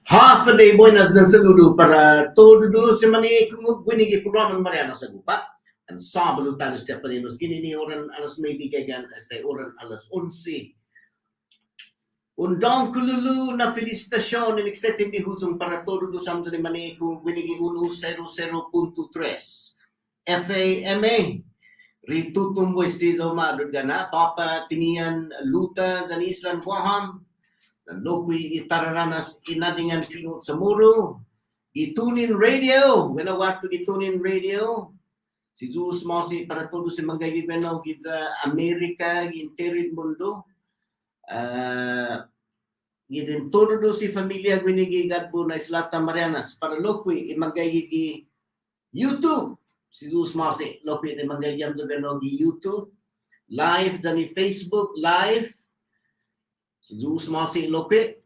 Half a day buenas ng saludo para todo si mani kung winigi programa ng Marianas Agupa. Ang Sabado tayo Stepaninos ginini oran alas may bigayan hasta oran alas 11. Undang kululu na felicitasyon ng extended di husong para todo samso ni mani kung winigi 100.3 FAMA. Ritutumbo estilo madrug na papa tinian luta sa Island Buaham. Lokwi itararanas inadingan pinut sa muro. Itunin radio. Winawat to itunin radio. Si Jesus Mosi para todo si manggayig na kita Amerika, interin mundo. Gidin todo si familia gwinigigad po na Islata Marianas para lokwi imanggayig YouTube. Si Jesus Mosi lokwi imanggayig na YouTube. Live dani Facebook live. Si Jesus Masi Lope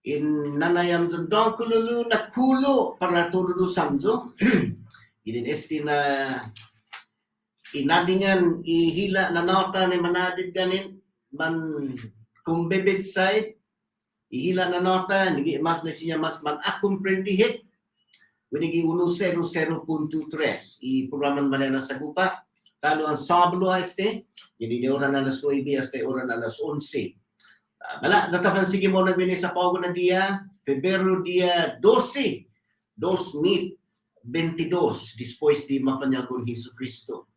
in nanayam zandong kululu na kulo para todo samzo. Idin esti na inadingan ihila na nota ni manadid ganin man kumbebed side ihila na nota nigi mas na siya mas man akumprendihit winigi 100.3 i programan Marianas Agupa talo ang Sabado este hindi ni oran alas 9 hasta oran alas 11. Mala, natapan sige mo na bini sa pago na dia, Pebrero dia 12, 2022, después di mapanya con Jesu Cristo.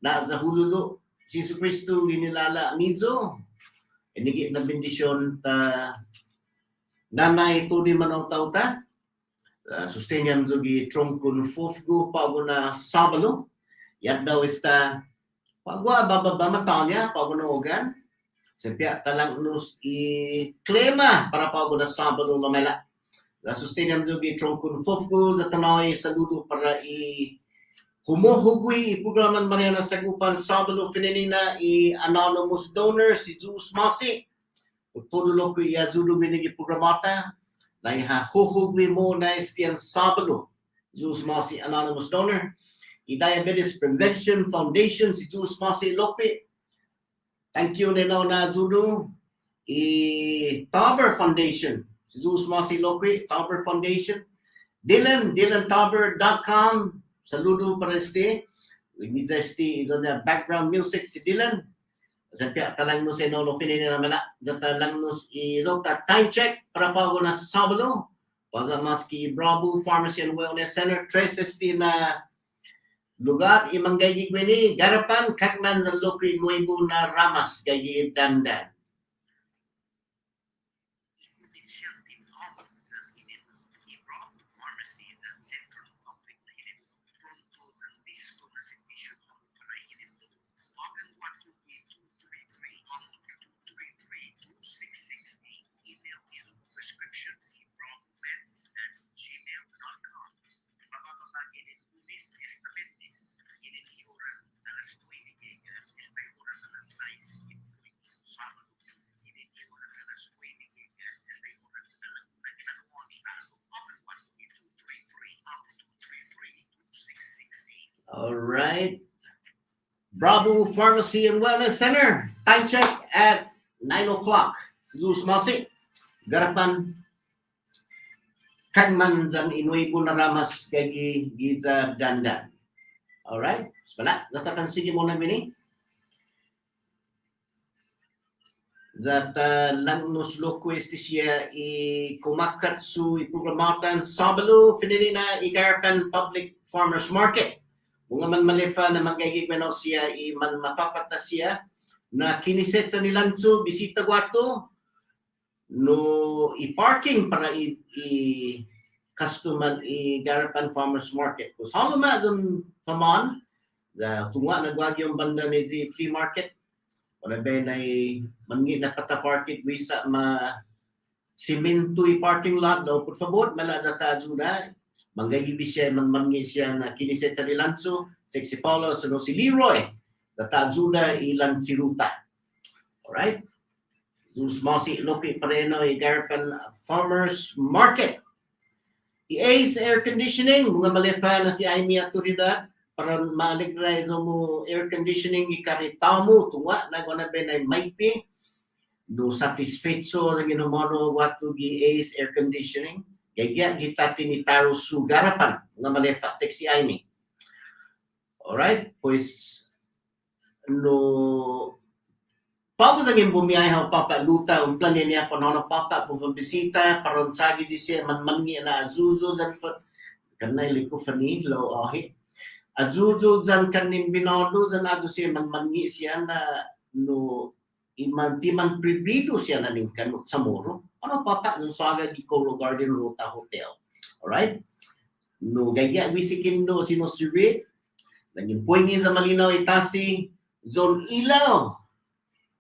Na sa hululo, Jesu Cristo ginilala nizo, enigi na bendisyon ta nanay to di manaw tauta, sustenyan zogi tronкон fofgo pago na Sabado, yan daw esta, pagwa bababa matanya, pago na ogan, Sempia talang nus i klema para pago na Sabado mamela. La sustenam jogi tronкон fofgo na tanoy saludo para i humuhugwi i programan Marianas Agupa Sabado finenina i anonymous donor si Jesus Masi. Todo ko i ajudo binigi programata na iha huhugwi mo na istiyan Sabado. Jesus Masi anonymous donor. I Diabetes Prevention Foundation si Jesus Masi Lope. Thank you Neno na Judo. Taber Foundation. Si Jesus Masi Lope, Taber Foundation. DylanTaber.com. Saludo para este. Este ito na background music si Dylan. Sampai talang no sa Nolo Pinini na mala. Talang no ito time check para pago na Sabado. Paza maski Bravo Pharmacy and Wellness Center. Tres este na lugar imanggayig ni garapan kakman sa Loki Nuevo na Ramas gayig dandan. All right. Bravo Pharmacy and Wellness Center. Time check at 9 o'clock. Sus Masi. Garapan Kagman dan Inuipo na ramas kay Giza Dandan. All right. Wala. Natakan sige mo na bini. That langnos loquist siya i kumakatsu i programatan Sabalo pinilina igarpan public farmers market. Mga man malefa na magiging manaw siya i man mapapata siya na kiniset sa nilanso bisita gwato no i-parking para i customer i garapan farmers market. Kung saan naman doon paman, tunga nagwag yung banda ni flea market. Wala ba na mangi na pata-parking visa ma simento i-parking lot daw. Por favor, malada tayo na. Manggagibi siya, mangi siya na kiniset sa nilanso, si Paulo, so si Leroy, datajo na ilan si Ruta. Alright? Sus Mosi Lopi Pareno, i-garapan farmers market. I-ace air conditioning, mga malefa na si Aimee Aturidad, para maaligray mo air conditioning ikaritaw mo, tunga, nagwana ba na maipi, no satisfecho na ginumano watu i-ace air conditioning, kaya kita tinitaro sugarapan, mga malefa, si Aimee. Alright, pues, no, Pagod ang yung bumiyahe papa luta, ang plan niya pa na papa kung bisita, paron sagi di siya manmangi na azuzo dan kanay liko fani lo ahi. Azuzo dan kanin binodo dan azu siya manmangi siya na no iman timan pribido siya na ning kanot sa moro. Ano papa ng saga di Coro Garden Rota Hotel. Alright? No gaya wisikin do sino si Rick. Naging poingi sa Malinaw Itasi, zone ilaw.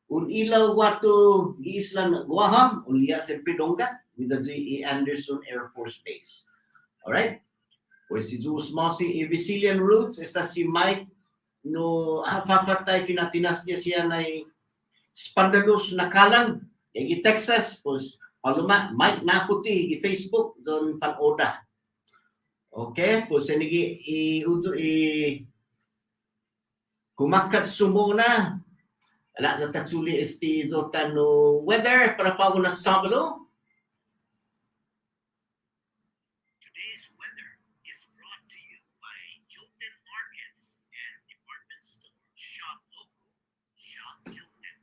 Un ilaw wato giislan Guaham, ulia siyempre dongga with the G.E. Anderson Air Force Base. Alright? Pues si Jus Mosi, Resilient Roots, esta si Mike, no hafafatay, pinatinas niya siya na spandalos na kalang, yung Texas, pues paluma, Mike Naputi, yung Facebook, doon panoda. Okay? Pues sinigi, kumakat sumuna, ala na tatsuli esti zotano weather para pago na Sabado. Today's weather is brought to you by Jilton Markets and Department Store. Shop local, shop Jilton.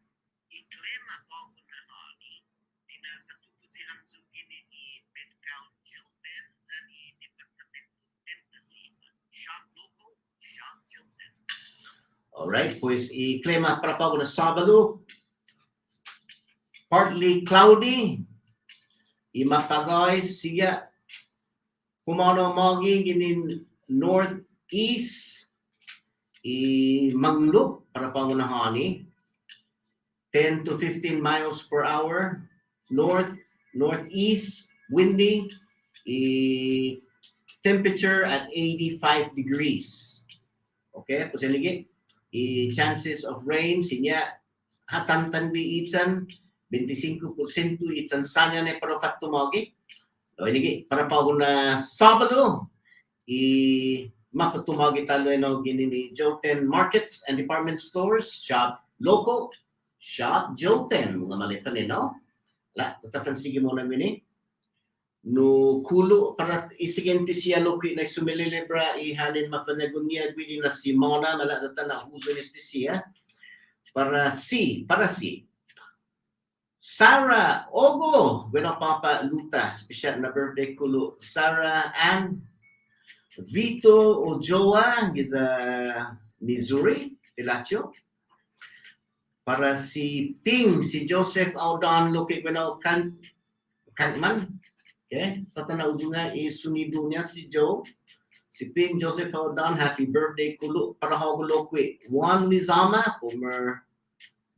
Iklema pago na ani, pinapatuko si Hamzu gini ni Petcount Jilton sa ni Departamento Tentasiva. Shop local, shop Jilton. Alright, pues i-klima para pago na Sabado. Partly cloudy. Imapagay siya kumano magi ginin northeast. I-maglup para pago na hani. 10 to 15 miles per hour. Northeast, windy. Temperature at 85 degrees. Okay, pues lagi. Chances of rain sinya hatantan bi itsan 25% itsan sanya na para fatumagi. So ini para pa na Sabado mapatumagi talo no gini Jilton Markets and Department Stores, shop local, shop Jilton mga malifan no. La tatapan sige mo na mini. No kulo para isigente siya loki na sumililibra ihalin mapanagunya gwini na si Mona maladata na uso neste siya para si Sarah Ogo bueno papa luta special na birthday kulo Sarah Ann Vito Ojoa giza Missouri Pilacho para si Ting si Joseph Audan loki bueno Kantman. Okay, sa tanaw-dunga isunido niya si Joe, si Ping Joseph Audan, happy birthday kulo para hagulo kwi. Juan Lizama, former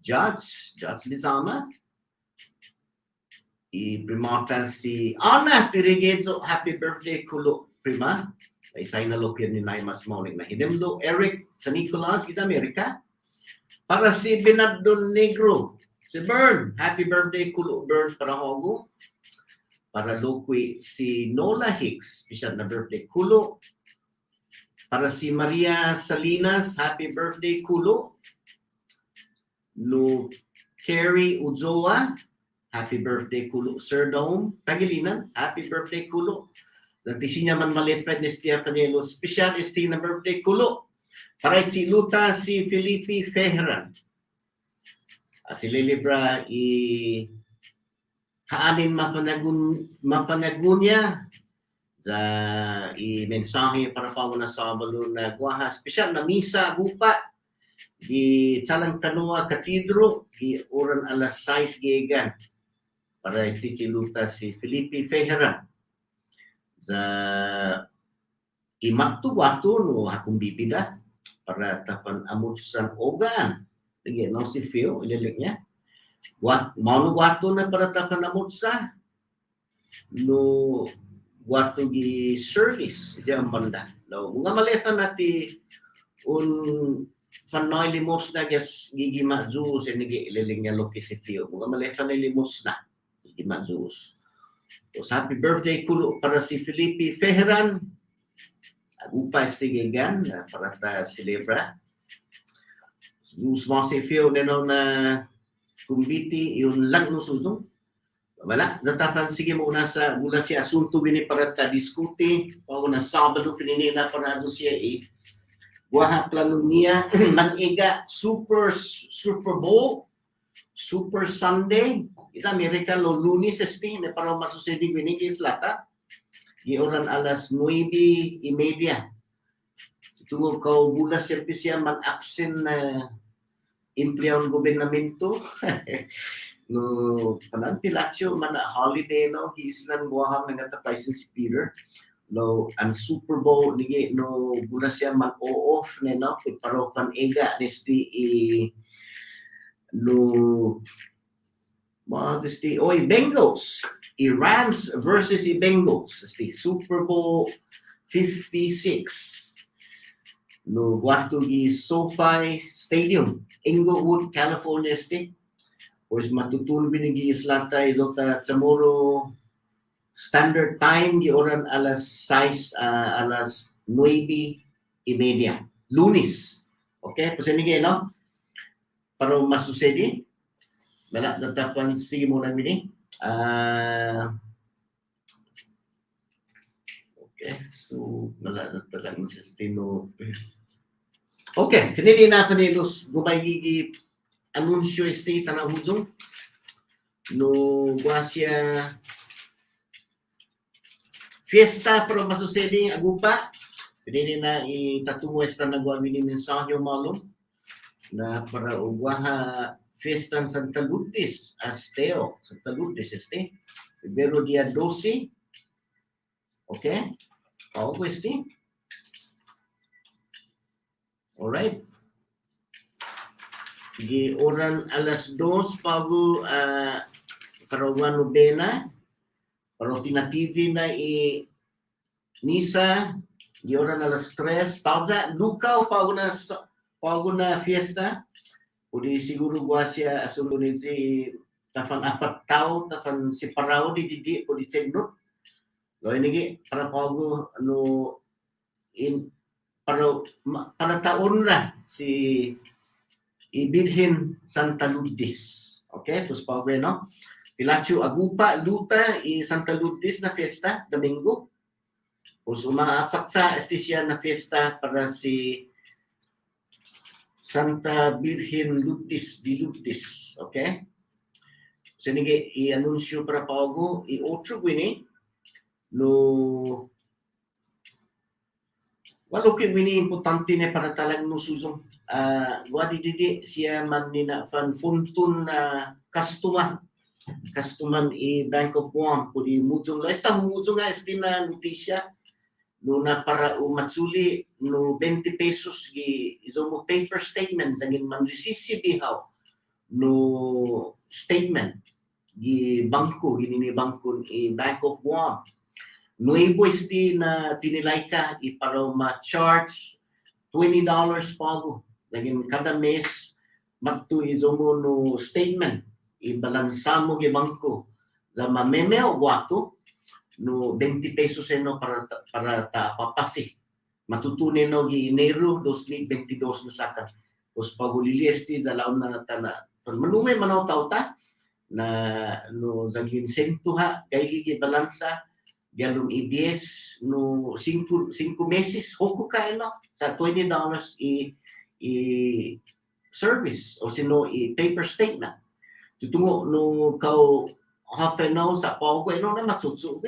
Judge Lizama. I-primata si Ana Tirigezo, happy birthday kulo prima. Isay na lokyan ni Naimas Mauling na hidemlo. Eric sa Nicolas, kita Amerika. Para si Benabdon Negro, si Bern, happy birthday kulo Bern para hago. Para lokwi si Nola Hicks, special na birthday kulo. Para si Maria Salinas, happy birthday kulo. No Kerry Ujoa, happy birthday kulo. Sir Dome Pagilinan, happy birthday kulo. Natisinya man malipad ni Stefanelo, special esti na birthday kulo. Para si Luta si Felipe Feheran. Si Lilibra haanin mapanagunya sa i-mensahe para pa na Sabado na guaha. Special na Misa Agupa di Talang Kanoa Katidro di oran alas 6 gigan para istichiluta si Felipe Feheran sa imaktu-watu no akong bibida para tapan amot sa ogan. Lagi no si Phil, ililik niya. Mauno wato na para tapan amot sa no wato gi service diyan banda. No, mga malefa nati un fanoy limos na gas gigi mazuz and nigi ililing niya loki si Phil. Mga malefa na limos na gigi mazuz. So, happy birthday kulo para si Felipe Feheran. Agupa estigigan para ta celebra. Sus mo si Phil na kumbiti yun lang no susong. Wala, natapan sige mo na sa mula si asunto bini para ta diskuti o na Sabado pinina para siya buha plano niya mag-iga Super Bowl, Super Sunday, ita Amerika lo Lunes esti na para masusedi bini kay Slata. Ioran alas 9:30. Tungod ka bula siya mag-absent na empleyado ng gobernamento. No panantilatio man holiday no islan buhang nangatapay si Peter no ang Super Bowl nigi no bura siya mag off ne no pero kan ega nesti no Bengals Rams versus Bengals nesti Super Bowl 56 no guato gi SoFi Stadium Inglewood California nesti. Pues matutun binigi islata ito tomorrow standard time di oran alas 6 alas 9:30 Lunes. Okay, pues ini no para masusedi wala datapan sige mo na bini okay, so wala datalan sa sistema. Okay, kanini na panilos gumay gigi anunsyo este tanang hujong no guasya fiesta pero masusedi Agupa pinili na itatungo esta nagwawin ni mensahyo malum na para ugwaha fiesta ng Santa Lourdes Asteo Santa Lourdes este Pebrero dia 12 okay always alright. Di oran alas 2 pago karawan nobena pero tinatizi na misa di oran alas 3 pausa lukaw pago na fiesta udi siguro guasya asulunizi tafan apat tao tafan si parao di udi cendot lo ini para pago no in para taon na si Ibirhen Santa Lourdes. Okay, pues pa bueno. Pilacio Agupa, Luta Santa Lourdes na fiesta Domingo. Pues umaapak este siya na fiesta para si Santa Virgen Lourdes di Lourdes. Okay? So nige i-anunsyo para pago i-otro gwini no walo kay wini importante na para talang nusuzong wadi didi siya man nina fan funtun na customer Bank of Guam pudi mujong la esta mujong nga esti na notisya no na para umatsuli no 20 pesos gi izo mo paper statement sagin man receive no statement gi bangko gini bangko Bank of Guam. Nuevo esti na tinilay ka para ma-charge $20 pago. Laging kada mes magtu izo mo no statement ibalansa mo gi bangko za mameme o guato no 20 pesos eno para ta papasi matutunin no gi Enero 2022 na saka. Os paguliliesti sa laon na tana. Manumay manaw tauta na no zagin sentuha kay gi balansa galong i-10 no 5 meses hoko ka no sa $20 i service o sino i paper statement. Tutungo no kau half an hour sa pao ko no na matsutsu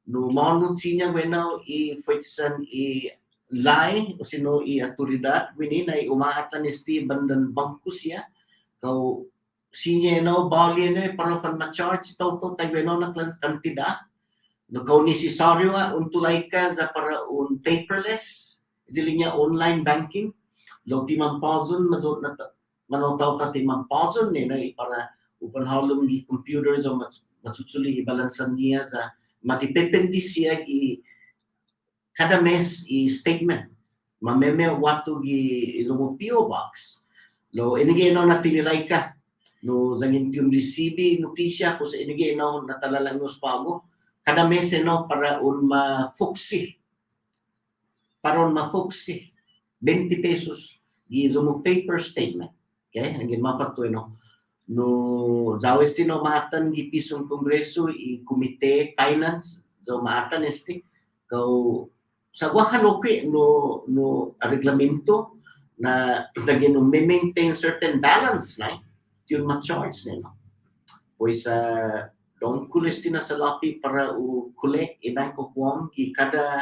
no maunod sinya wenaw i fitsan i lie o sino i autoridad wini na umaatan ni Steve bandan bangko siya kau sinya no bali na para fan ma-charge to tay wenaw na kantida no kau necessaryo untulay ka za para un paperless niya online banking lo timampazon mazot na manotaw ta timampazon ni na para upan halong di computer so matsutsuli ibalansan niya sa matipependi siya i kada mes i statement mameme watu gi izo PO box lo inige no natinilay ka no zangin yung receive notisya ko sa inige no natalalang nos pago kada mes no para un mafuksi 20 pesos gizo mo paper statement okay angin mapatuy no zawes tino maatan gi pisong kongreso i komite finance so maatan este kau sa wakaloke no reglamento na lagi no maintain certain balance na yung ma-charge nila pues don't kulesti na sa lapi para u collect i bank of one ki kada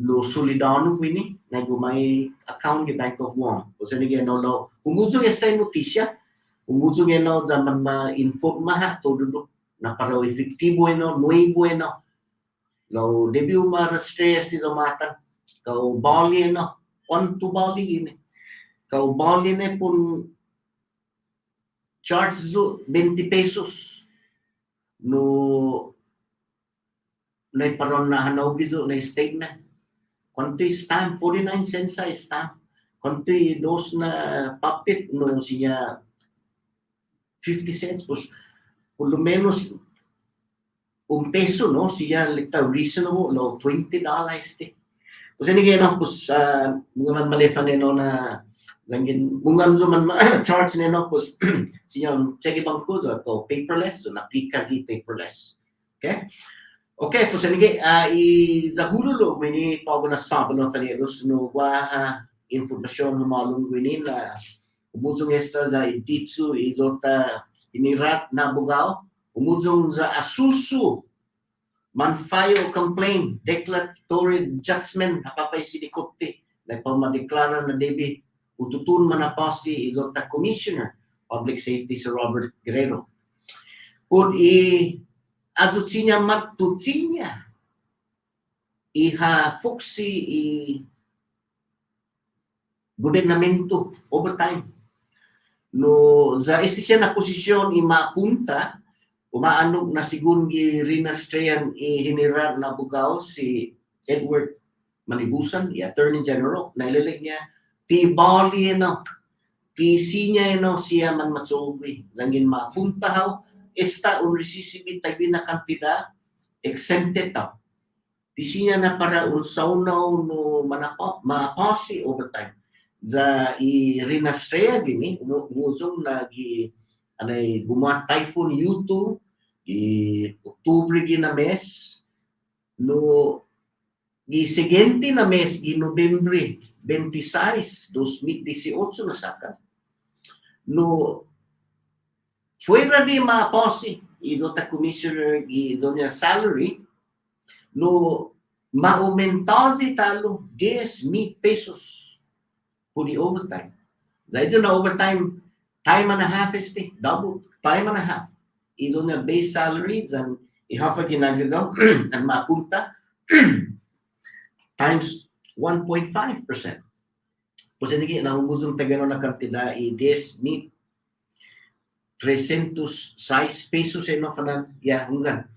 lo solidano wini na gumay account i bank of one o sa nige no lo umuzo esta notisya umuzo no zaman ma-informa todo na para efektibo no nuevo no lo debut ma-stress ti matan kau bali no quanto bali gini kau bali ne pun charge zo 20 pesos no na paron na hanaw gizo na statement quanto stamp 49 cents sa stamp quanto dos na papit no siya 50 cents pues por lo menos un peso no siya lita reasonable no $20 este pues ini no pues mga man malefan no na zangin bungan zo man charge no pues siya cheque banko zo ko paperless so na pikazi paperless okay pues ini i zahulo mini pago na sabon kanelos no wa informasyon humalong wini na umuzong esta za ititsu izota inirat na bugao umuzong za asusu manfayo complaint declaratory judgment hapapay sinikopte na pamadeklara na debi ututun manapasi izota commissioner public safety si Robert Guerrero pud i adutsinya matutsinya iha foksi i gobernamento overtime no za siya na posisyon i mapunta umaanog na sigun gi rinastreyan i hinirar na bugaw si Edward Manibusan i Attorney General na ilalig niya ti bali no ti sinya no siya man matsugi zangin mapunta haw esta un resisibit tabi na kantida exempted ta ti sinya na para un saunaw no manapot mapasi overtime za i rinastreya gini umuzong na gi anay gumawa typhoon Yutu i Oktubre gina mes no gi siguiente na mes gi Nobyembre 26 2018 na saka no fuera di maposi ido ta commissioner ido niya salary no maumentazi talo 10,000 pesos for the overtime. Dahil na overtime, time and a half is double, time and a half. Ito na base salary, and ihafa ginagagaw, ang mapunta, times 1.5%. Kung sinigi, nahubusong tagano na kantida, i-10,000 306 pesos no kanan ya hanggan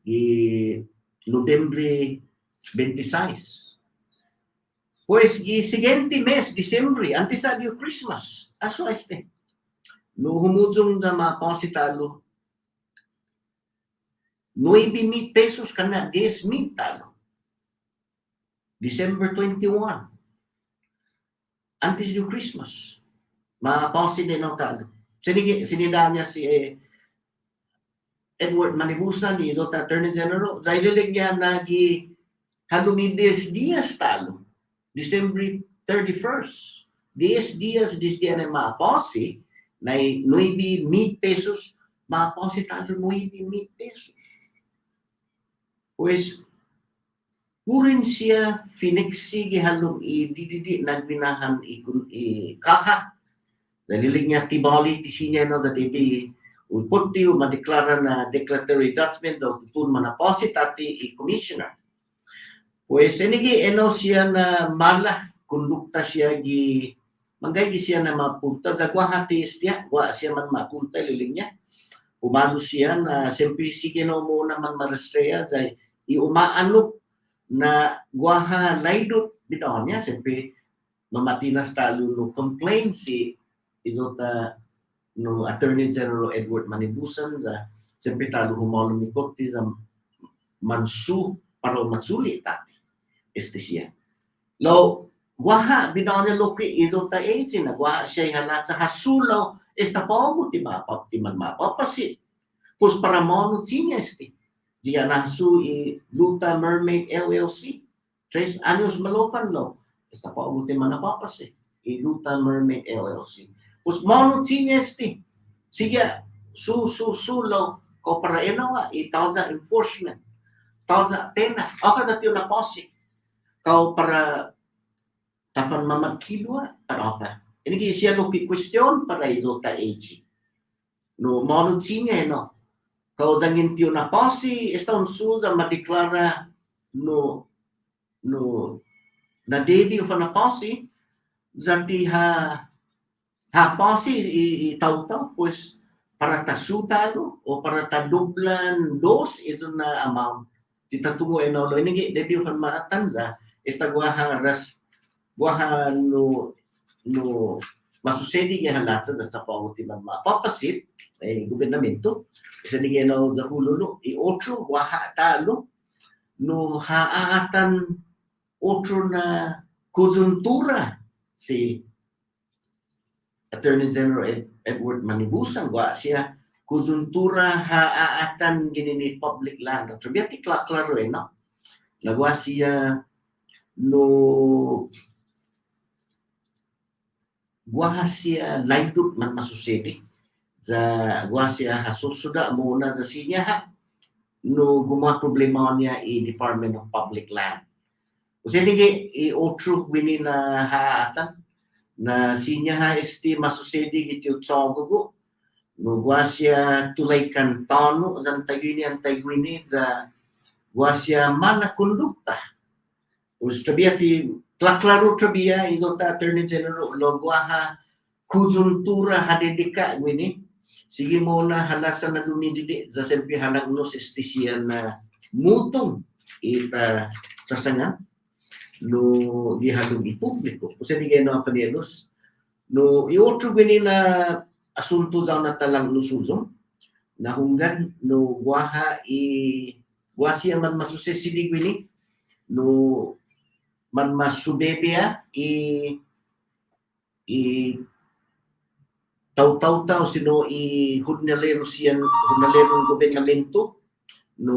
i Nobyembre 26. Pues gi siguiente mes, Disyembre, antes sa dio Christmas. Aso este. No humudzong na mapasitalo 9,000 pesos kana 10,000 talo. December 21, antes do Christmas. Mapausin din ang talo. Sinida niya si Edward Manibusan, ni Dota Attorney General, sa ililig niya nagi halumi 10 dias talo. December 31st. 10 dias, 10 dias na mapausi, na 9,000 pesos, mapausi talo 9,000 pesos. Pues, purin siya finiksi gihalong dididi nagbinahan kaka. Dalilig niya tibali tisinya no that iti uputi madeklara na declaratory judgment o tutun manaposit ati commissioner. Pues enigi eno siya na mala kondukta siya gi manggay siya na mapunta sa guahati siya wa siya man mapunta liling niya. Umalo siya na siyempre sige no mo naman marestreya sa iumaanok na guaha laydot bitaw niya siyempre mamatinas talo no complaint si Izota no Attorney General Edward Manibusan sa siyempre talo humalo ni Korte sa mansu para matsuli tati siya. Lo guaha bitaw niya loki Izota agent na guaha siya halat sa hasulaw esta paugo ti mapapasit. Pus para mono tinya dia nasu Luta Mermaid LLC. 3 años malofan lo. Esta paugo ti manapapasit. Luta Mermaid LLC. Pus mono tinya siya sulo ko para enawa itawza enforcement. Tawza pena. Aka dati na posi. Kau para tafan mamakilwa para ofa. Ini siya loki question para Izota AG. No mono tinya no. Kau zangin tiyo na posi esta unsuza madeklara no na dedi ufa na posi zati ha posi itaw-taw pues para tasutalo o para tadublan dos ito na amount titatungo enolo ini dedi ufa matanza esta guaha no masusedi nga halatsa dasta pa uti man mapapasit gobernamento isa ni ginaw za hululu otro waha talo no haatan otro na konjuntura si Attorney General Edward Manibusan wa siya konjuntura haatan ginini public land at biati klaro no nagwa siya no guaha siya laydut man masusedi sa guaha siya hasusuda muna sa sinya no gumawa problema niya Department of Public Land. Kasi nigi otro wini na haatan na sinya masusedi giti utsogo no guaha siya tulay kantono sa antagwini sa guaha siya mala kondukta. Ustabiati klaro trabia Izota Attorney General logwaha konjuntura hadidika gwini sige mo na halasan na dumididi sa sempi halagno sistisiyan na mutong ita sasangan no gihalong ipubliko kasi di gano panielos no iotro gwini na asunto sa natalang lusuzong na hunggan no guaha guasiya man masusesidi gwini no man masubebea taw sino hudnalero gobernamento no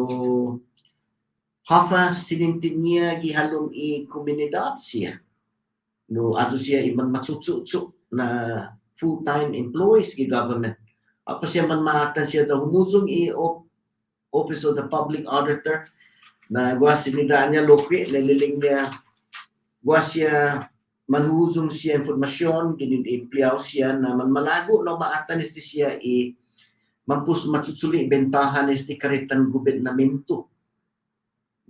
hafa sinintin niya gihalong komunidad siya no ato siya man matsutsu na full-time employees gi government apa siya man maatan siya ta humuzong Office of the Public Auditor na gwa sinidaan niya loki naliling niya gwa siya manhuzong siya informasyon ginin-emplyaw siya na malago no maatan siya mampus matsutsuli bentahan karitan gobernamento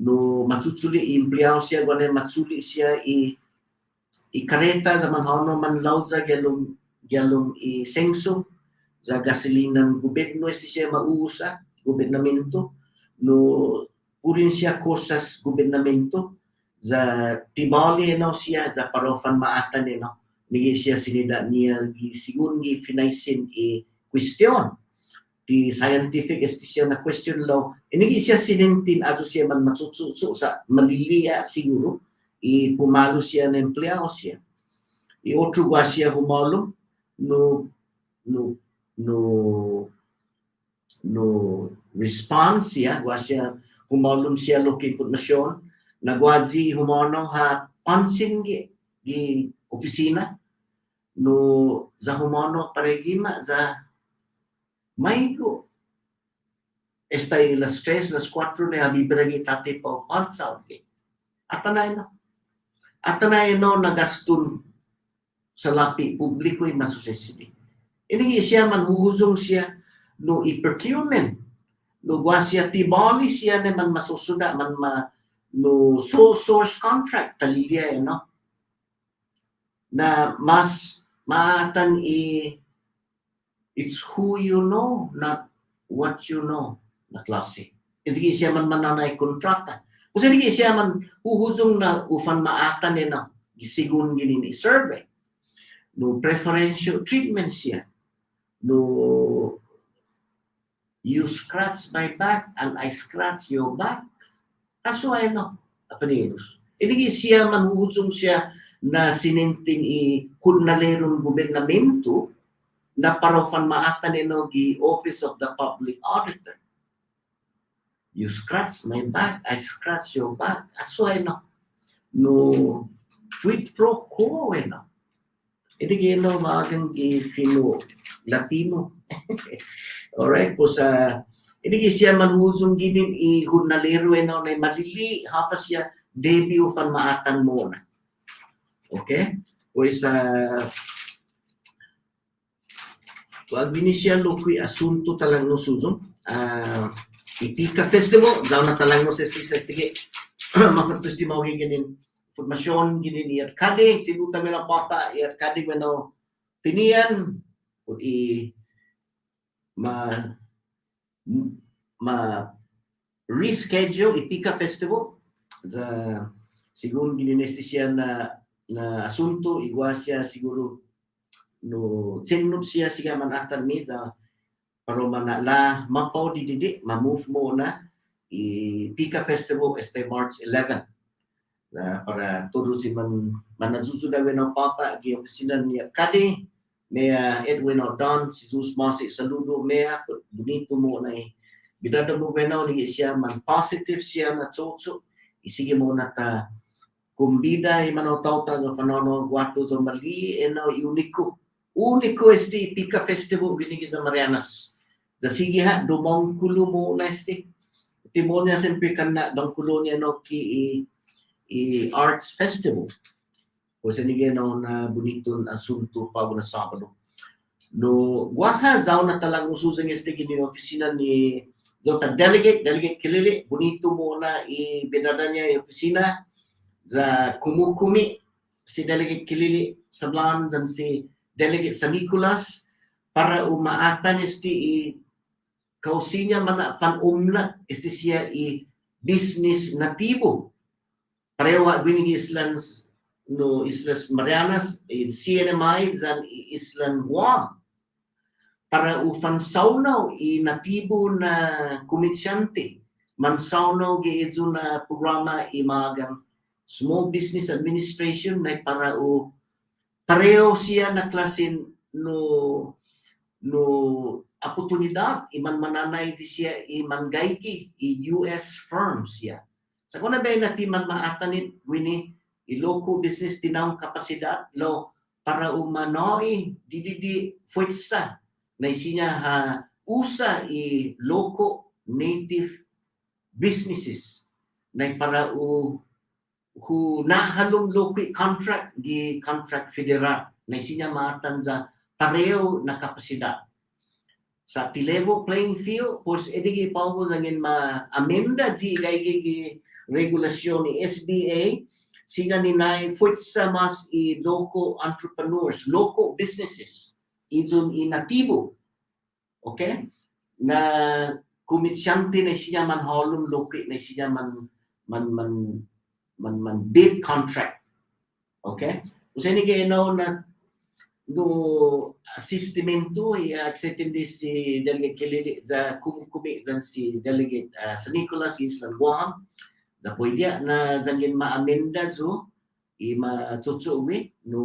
no matsutsuli emplyaw siya gwa na matsuli siya kareta sa manhono man laud sa gyalong sengso sa gasolinan gobyerno siya mauusa gobernamento no urin siya kosas gobernamento za tibali no siya za parofan maatan no nigi siya sinida niya sigun gi finaisin question di scientific siya na question law nigi siya sinintin ato siya man matsutsu sa maliliya siguro pumalo siya ng empleo siya. Otro gwa siya humalom no response siya, gwa siya humalom siya loki informasyon, nagwadzi humano ha pansin gi opisina no za humano paregima za may ko estay las 3, las 4 na habibiragi tati pa pansa okay. Atanay no nagastun sa lapi publiko yung masusesidi. Ini siya manhuhuzong siya no i-procurement. No gwa siya tibali siya naman masusuda man no sole source contract talilya no na mas maatan it's who you know not what you know na klase. Hindi siya man mananay kontrata. Kasi hindi siya man huhuzong na ufan maatan na gisigun gini ni survey. No preferential treatment siya. No you scratch my back and I scratch your back. Aso ay no, apanilos. Hindi siya manhuhuzong siya na sininting kunnalerong gobernamento na parofan maatan no gi Office of the Public Auditor. You scratch my back, I scratch your back. Aso ay no. No quid pro quo ay no. Iti gino maagang Fino Latino. Alright, po sa iti siya manhuzong ginin hunalero na malili hapas siya debut fan maatan mo na. Okay? Pues wag siya lokwi asunto talang no suzong. Ipika festival daw na talang no sa stige. Makatus di mawagi ginin formasyon gini niya kadi sibuta mela pata ya kadi meno tinian ut ma reschedule ipika festival sa siguro gini siya na asunto igwa siya siguro no chenut siya siga manatan mi sa para manala mapaw didi ma-move mo na ipika festival este March 11 para todos si manazusudawin ng papa gi opisina niya kadi may Edwin O'Don si Jesus Masi saludo may bonito mo na bidada mo benaw ni siya man positive siya na tsotso isige mo na ta kumbida imanotaw ta no panono guato so mali no unico este pika festival binigi sa Marianas da sige ha dumong kulo mo na este timonya sempre kana dong kulo niya no ki arts festival. O sa nige na boniton asunto pago na Sabado. No, guaha zaw na talang ususang este gini opisina ni Dr. Delegate Kilili, bonito mo na ibinada niya yung opisina za kumukumi si Delegate Kilili sa Blan dan si Delegate San Nicolas para umaatan este kausinya mana fan umla este siya business nativo. Pareho binigi Islas Marianas, CNMI, dan Islan Guam. Para ufan saunaw natibo na komersyante, man saunaw giedzo na programa magang Small Business Administration na para pareho siya na klasin no oportunidad iman mananay di siya manggaiki US firms siya. Sa kuna ba natin man maatanit wini local business tinawang kapasidad lo para umanoy di fuerza na isinya ha usa local native businesses na para nahalong local contract di contract federal na isinya maatan sa pareho na kapasidad. Sa level playing field, pos edigi paubo nangin ma-amenda di gay regulasyon ni SBA, sina ni nai fuerza mas local entrepreneurs, local businesses, izon natibo, okay? Na komersyante na siya man holong loki na siya man bid contract, okay? Kasi ni kayo na no sistemento accepted si Delegate Kilili za kumukumi dan si Delegate San Nicolas Islan Guam da pwede na dangin maamenda so matsutsuwi no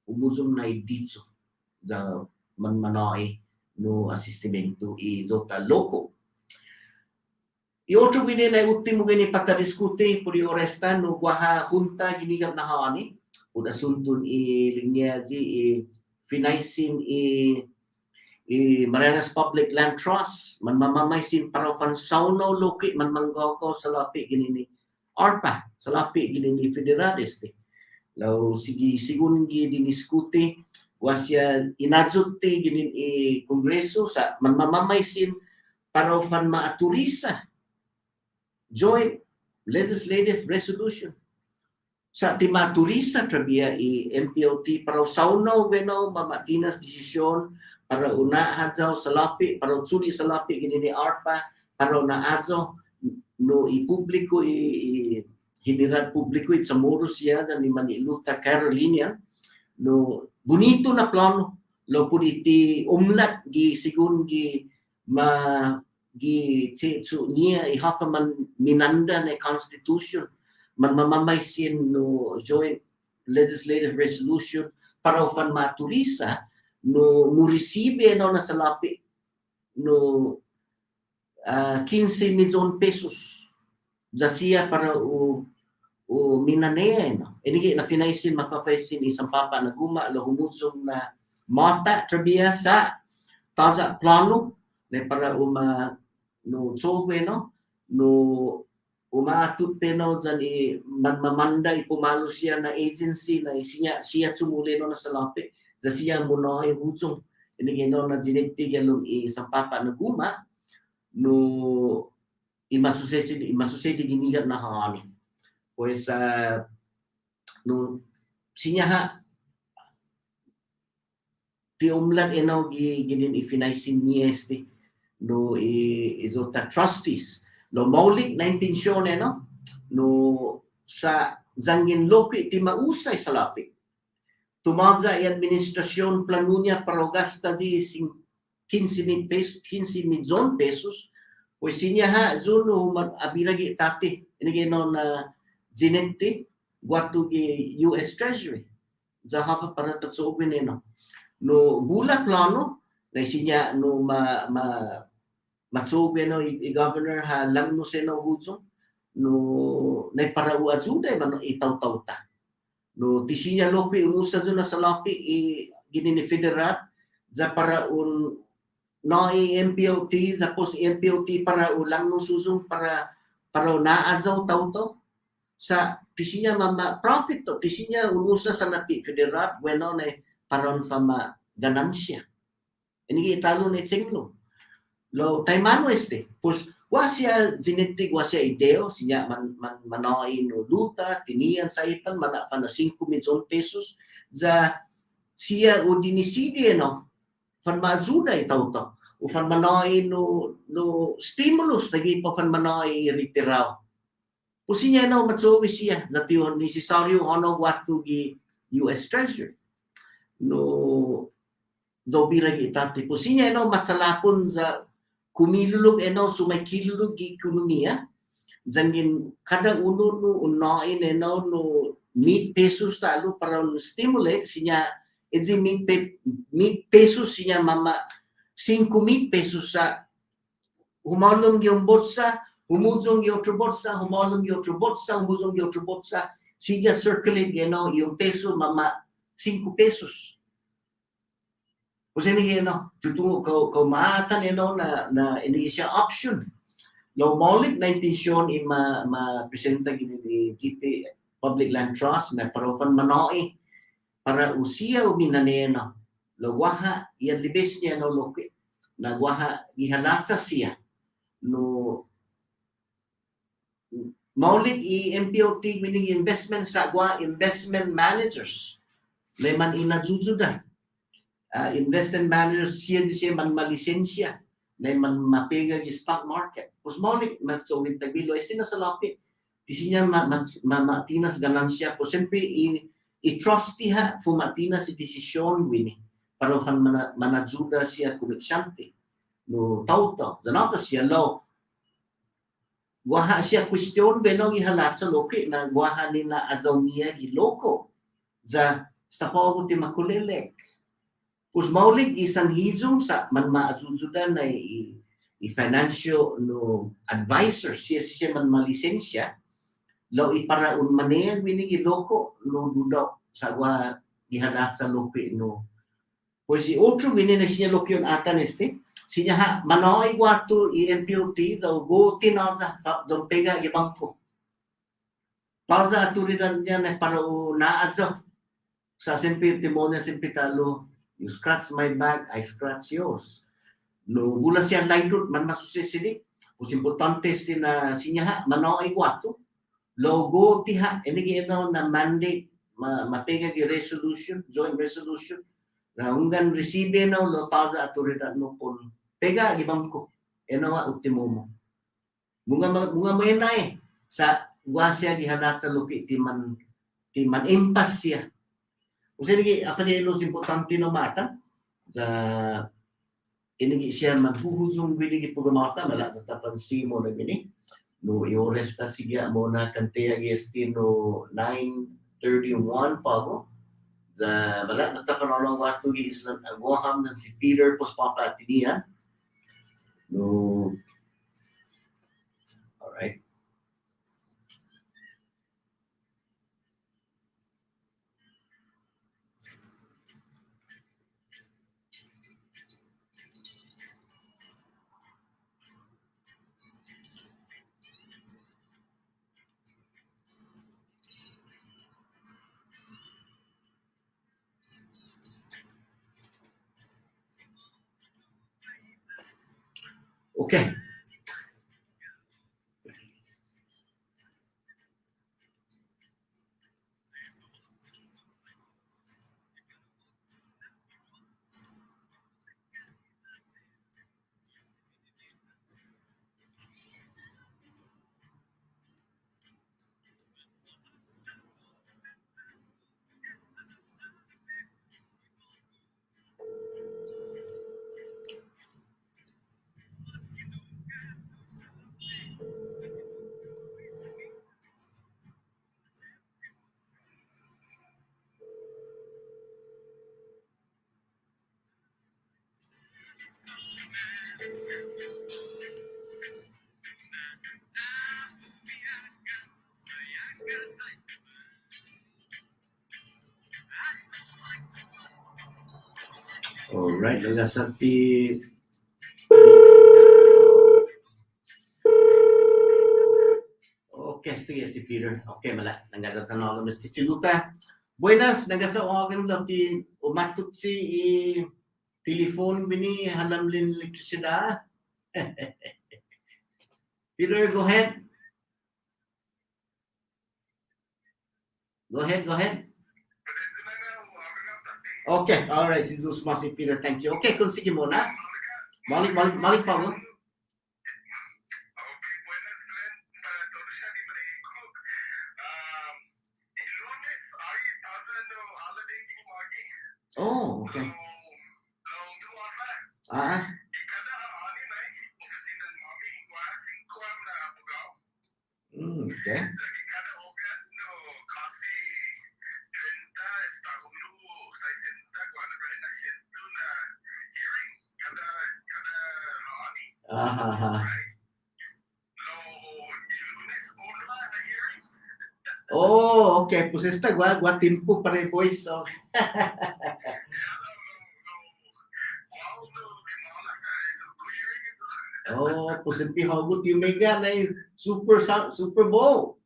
umuzong na dito za manmanoi no assistimento zota loko. Iotro gini na ultimo gini patadiskuti puri oresta no guaha junta ginigap na hani uda suntun linyazi finaisin Marianas Public Land Trust man mamamaisin parofan sauno loki man manggoko sa lapi gini ni ARPA sa lapi gini ni Federalist. Law sigun gi diniskuti wasya inadzuti gini kongreso sa man mamamaisin parofan maaturisa joint legislative resolution sa timaturisa trabia MPOT para sauno beno mamatinas desisyon para unahan sa lapi para utsuli sa lapi gini ni ARPA para unaadso no ipubliko hinirat publiko sa moros siya ni Maniluta Carolina no bonito na plano lo pud iti umlat gi sigun gi tsu niya ihafa man minanda na constitution man mamamaisin no joint legislative resolution para ufan maturisa no murisibe no na salapi no 15 milyon pesos siya para o minanea no inigi na finaisin mapafaisin isang papa na guma lo humusong na mata trabia sa taza plano na para no sobe no umaatut peno dyan mamanda ipumalo siya na agency na siya tsumuli no na salapi za siya muna ay hutong inigino na dinetti galong isang papa na guma no imasusedi ginigat na hangani pues no sinya ha piumlan eno ginin ifinaisin niya no izota trustees no maulik na intensyon no sa zangin loki ti mausay sa lapi tumaza administrasyon plano niya para gasta di 15 milyon pesos pues sinya ha zuno abiragi tati inigino na zinenti guatu gi US Treasury za hapa para tatsobin no gula plano na sinya no matsobe no i-governor ha lang no seno hudso no na para uajuda man itaw-taw ta no tisinya lopi umusa na sa lapi gini ni federal za para no MPOT za pos MPOT para ulang no susung para naazaw tawto sa tisinya profit to tisinya umusa sa lapi federal bueno na paron fama ganansya ini italo ni Tsinglo lo taimano pues wasya genetic wasya ideo sinya manoi no luta tinian sa ipan mana pa na 5 milyon pesos za siya o diniside no fan majuda itawto o fan manoi no stimulus lagi pa fan manoi retiraw o sinya no matsuwi siya nation necessaryo ano watu gi US Treasury no dobi lagi itati po sinya no matsalapon za kumilulog sumay kilulog gi ekonomiya zangin kada uno no unain no mid pesos talo para stimulate sinya edzi mid pesos sinya mama 5,000 pesos sa humalong yung bolsa humuzong yung otro bolsa humalong yung otro bolsa humuzong yung otro bolsa siya circulate yung peso mama 5 pesos kasi ni tutungo ko maatan na ini siya option no maulik na intensyon presenta gini ni GP Public Land Trust na parofan manoi para usia uminanena lo waha yan libes niya no loki na waha ihalatsa siya no maulik MPOT meaning investment sa investment managers may man inajujuda investment managers siya man malisensya na man mapega yung stock market. Pus maulik magsuwid tagbilo ay sinasalapi. Tisi niya matinas ganansya. Pus siyempre i-trusty ha fumatinas si desisyon wini para kan manajuda siya komersyante. No tauto. Zanata siya law guaha siya question benong ihalat sa loki na guaha nila azaw niya giloko za stapogo ti makulelek. Pus maulig isang hizong sa man maazuzudan na i-financial no advisor siya man malisensya law iparaun manayag winigi loko no dudaw sa gua gihalat sa loki no. Pues si otro winina siya lokyon atan sinya ha manoy guatu i-MPOT daw go tinaza daw pega ibangko. Pausa aturidan niya na parao naazo sa simpi timonya simpi talo. You scratch my back, I scratch yours. No bula siya laydot man masusisidik. Kung importante na sinya manoy guatu. Logo tiha ini na mandate mapega gi resolution, joint resolution. Na unggan resibe na lo pausa aturidan mo pun pega gibangko. Enawa ultimo mo. Bunga mo sa guasya gihalat sa luki timan impas siya. Kasi lagi apa dia los importante no mata sa ini siya manhuhuzong biligi programata mala sa tapansi mo na gini. No iores ta siya mo na kantea gestino 9:31 pago. Sa mala sa tapanolong watu gi islan agoham ng si Peter pospapa tiniya. No all right. Okay. All right, nagasati okay, sige si Peter. Okay, mala. Nangadatan ako ng Siluta. Buenas, nagasawagan dati umatut si telephone bini halamlin elektrisidad. Peter, go ahead. Go ahead. Okay, all right. Si Zeus si Peter, thank you. Okay, kung sige mo na. Malik pa mo. Oh, okay. Okay. Oh, okay. Pues esta gua tiempo para el voice. So. Oh, pues empihagot yung mega na Super Bowl.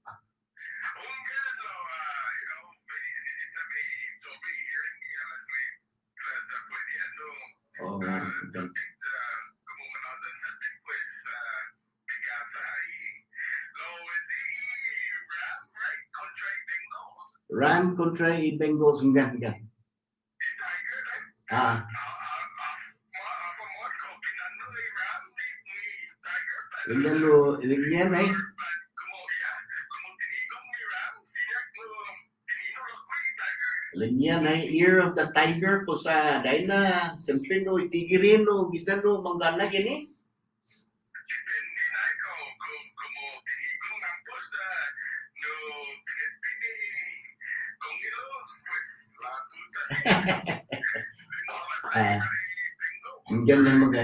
Oh, okay. Ram kontra Bengals gan. Ganyan eh. Lagyan ay ear of the tiger po sa dahil na siyempre no itigirino bisan no manggana gini. Ah, Diyan na mag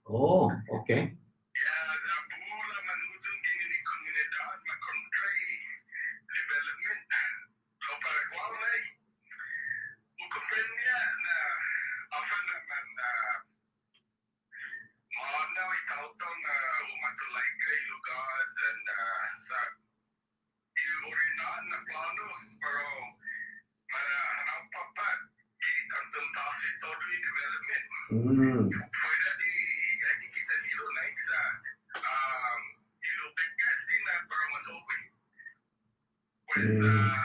Oh, okay. Mm. Mm.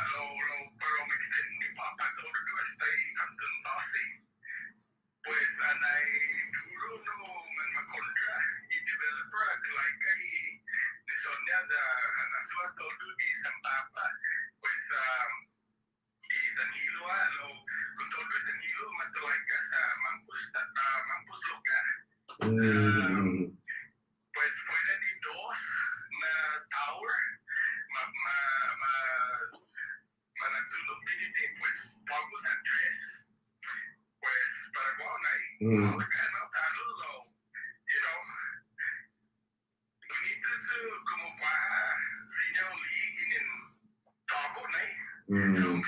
Mm.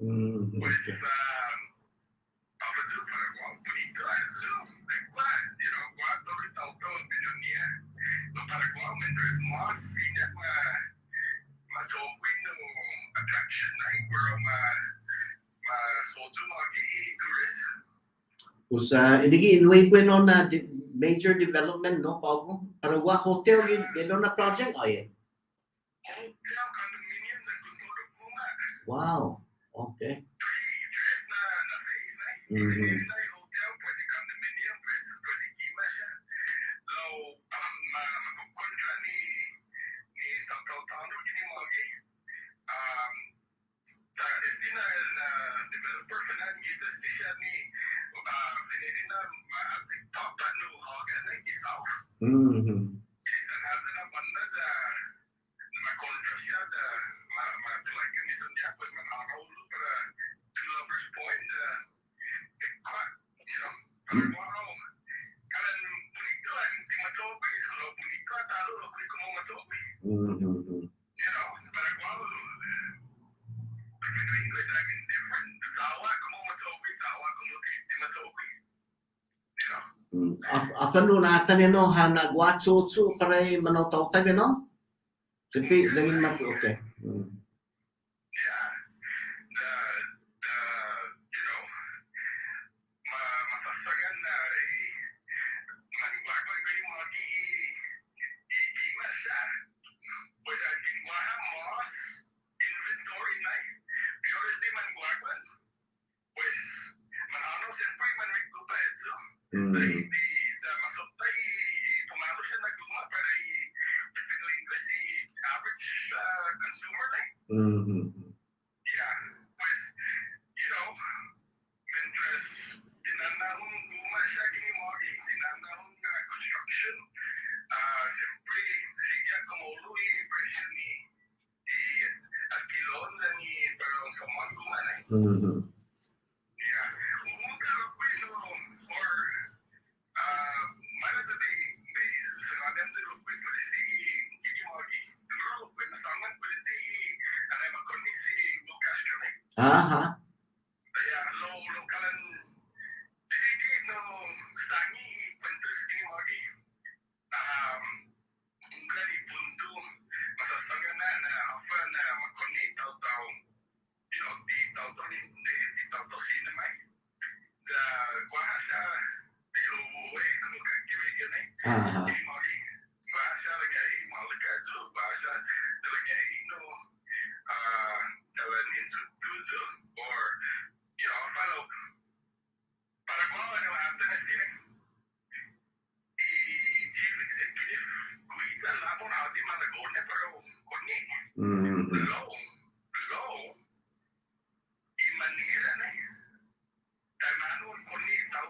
Mm. Okay. Usa inigi inway po no na major development no Paulo. Para wa hotel gid na project ay. Wow. Okay. Mm-hmm. Mm-hmm. Mm-hmm. Akan no natan no hanag watso para manaw tag no. Sipi jangin mat okay. Mm. Mm. Mm-hmm. Mm-hmm. Aha. Aha. Mm. Lo, i manera na tanano koni tau.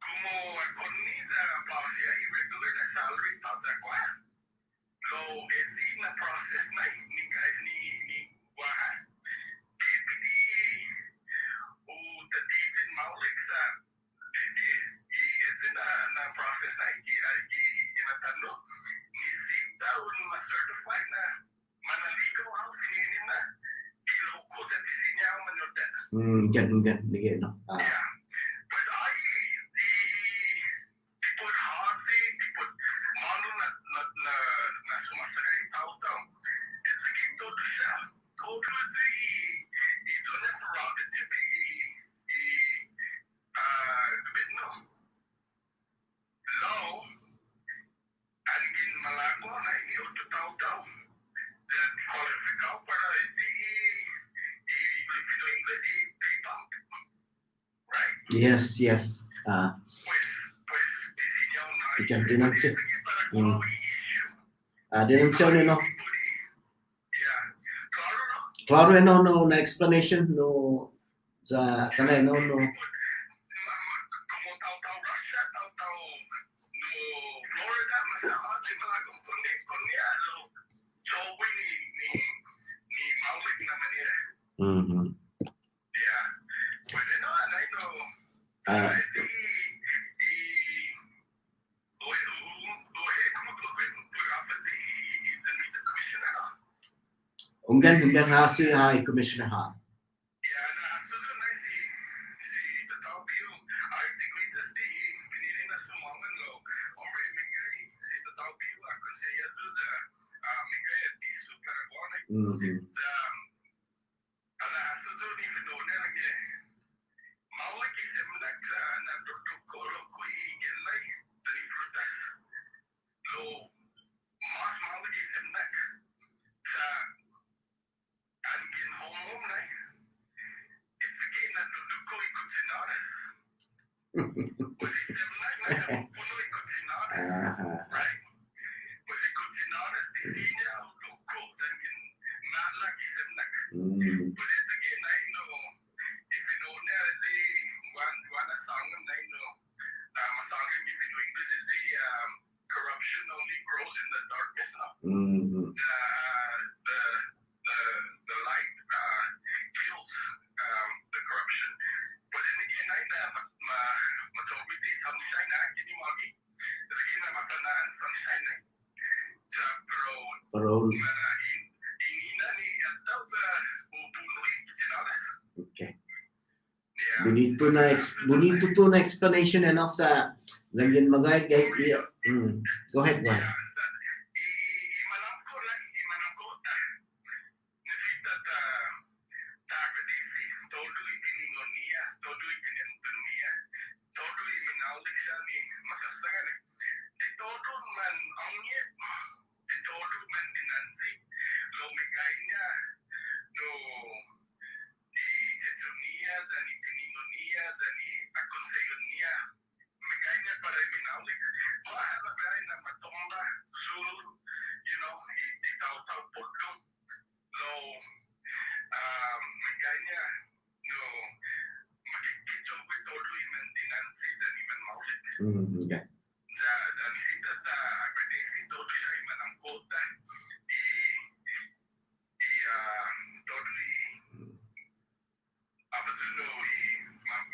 Como koni sa pausia i regular na salary tau sa kwa. Lo ezi na process na ni waha. Kipidi o tadidin maulik sa ezi na process na inatano. Nisita un ma-certified na manaligaw ang sininin na iloko sa tisinyaw manyotan. Gan, sige, no? Yeah. Pues ahí di put Hansi, di put Manu na sumasagay tao. Et sige todo siya. Todo i doon prerogative no. Law, angin malago na iniuto tao. Then qualificaw para Filipino English paper. Right? Yes. Pues diseñó una Ikan dinansi. para quality issue. Dinansiyaw niyo, no? Yeah. Claro, no? Klaro no na explanation no sa kanay no. Como tao Russia, tao no Florida, mas nakati malagong kunya lo jowi ni maulik na manera. Mm-hmm. Yeah. Pues no, Unggan ha si High Commissioner ha. Yeah, na susunod na si Tatao Bill. Ay, tigwitas di pinili na sumangan lo. Ombre, migay si Tatao Bill. Ako siya sa migay at piso Paraguay. Mm-hmm. Sa ala susunod ni Fidone lagi. Maulik isip sa nagdudukolo ko igilay sa ni Frutas. Lo, mas maulik isip sa angin home na it's again nagduduko ikot sinares. Was isip na puno ikot sinares. Right? Was ikot sinares di sinya luko angin nalag isip was it's again if you know na di one song na masangin if you know English is the corruption only grows in the darkness. Mm-hmm. The light kills the corruption. But then again, matawid di sunshine na kini magi. Kasi na matanaan sunshine na. Sa Parole. mana inina ni ataw sa puno itinalas. Okay. Yeah. Bonito to na explanation ano sa ganyan magay kay Go ahead. Yeah. Imanangko nasita tagadisi todo ikiningonia todo ikinentunia todo iminaulik siya ni masasangan di todo man angit di todo man dinansi lo migay niya no ni tetunia dan ikiningonia dan akonseyon niya migay niya para iminaulik mahal na na matomba sul itaw putlo lo migay niya no makikitso ko todo iman dinansi dan iman maulik Okay. sa nisita ta agradeci todo siya iman ang kota todo afatuno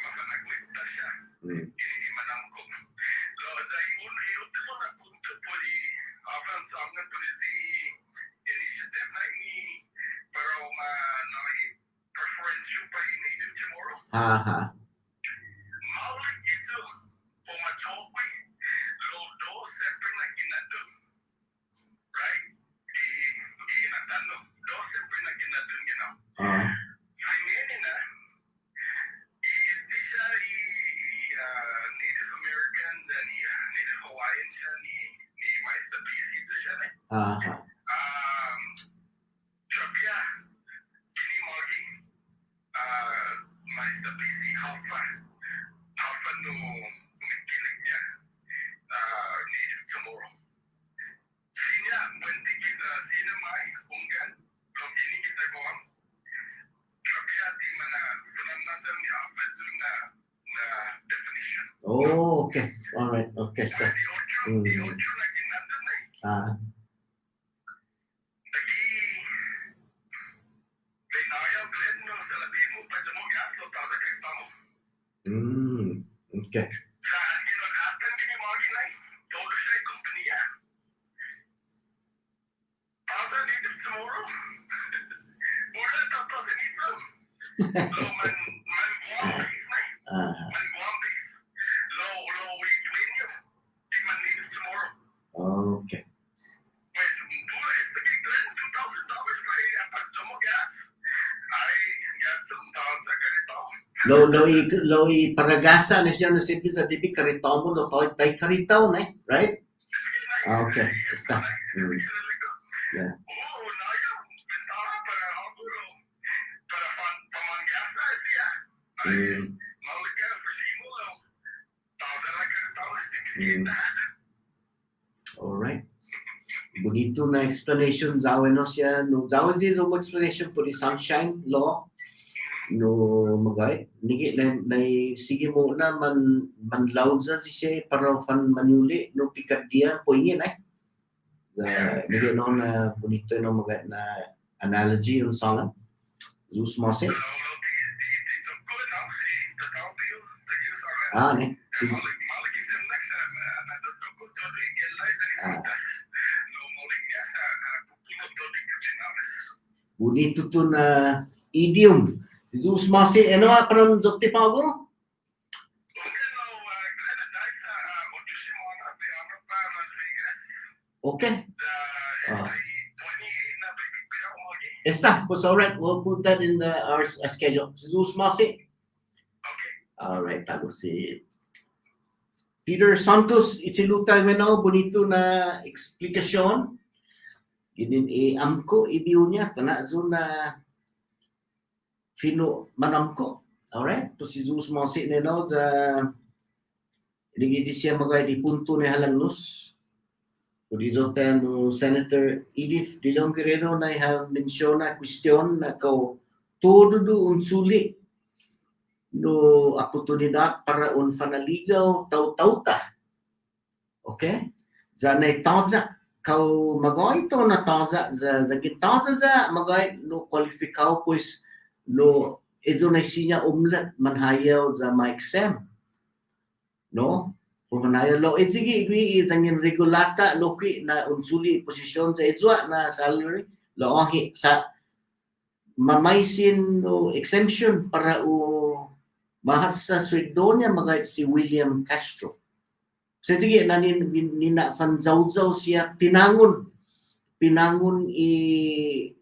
masanaglit ta siya iman ang ko lo sa ultimo na punto po hablan sa amin po initiative na para preferential pa native tomorrow. Maulik ito pumatokwi lo sempre na ginadon. Right? Inatano. Lo sempre na ginadon, Sinini na hindi siya Native Americans and Native Hawaiians siya ni Maestra BC ito siya Trapia, kini magi Maestra BC halfa no umikilig niya Native tomorrow. Sinya, when di kita sinamay Oh, okay. All right. Okay, Sa stop. di ocho lagi nandun na eh. Ah, Lagi, may nayaw Glenn no, sa labi mo, pa mo gas, lo tasa kay tamo. okay. Sa gino'n atan kini mga ginay, todo siya ay kumpanya. Tasa dito tomorrow. Mula tata nito. Lo man guam base na eh. Ah, Man guam base. Lo wait nyo. Di man dito tomorrow. okay. Pues dura es the big Glenn, $2,000 for a pas mo gas. Ay, got some thoughts sa ganito. Lo i paragasa na siya na sipi sa tipi karitaw mo lo toy tay karitaw na, right? Ah, okay. Basta. Yeah. Oh, naya, bentaja para auto, para pamangasa siya. Ay, maulit ka na sa simula. Tawag na ka na tawag, stick Alright. Bonito na explanation zawin no siya no zawin siya no explanation for the sunshine law no magay nigi na sige mo na manlaud sa siya para fan manuli no pikat dia po ingin nigi no na bonito no magay na analogy yung song Zeus Mose ne sige bonito to na idiom Zeus Mose ano parang jokti pa ako okay Está, pues alright, we'll put that in our schedule. Zeus Masi. Alright, tapos si Peter Santos, itilutay mo na bonito na explikasyon. Ginin amko ibiyo niya, kana zo na fino manamko. Alright, to si Zeus Masi na no, sa ligiti siya magay di punto ni halangnus. Dito tayo Senator Edith De Leon Guerrero na mention na question na kau todo do unsuli no oportunidad para un fanaligaw tau ta. Okay? Zanay taza kau magoy to na taza za taza za magoy no kwalifikaw pues no ezo na sinya umlat manhayaw za ma exam. No? Pumanaya lo sige gwi izangin regulata loki na unsuli posisyon sa edzwa na salary lo ahi sa mamaisin no exemption para o mahas sa sweldo niya magay si William Castro. So sige na nina fanzawzaw siya pinangon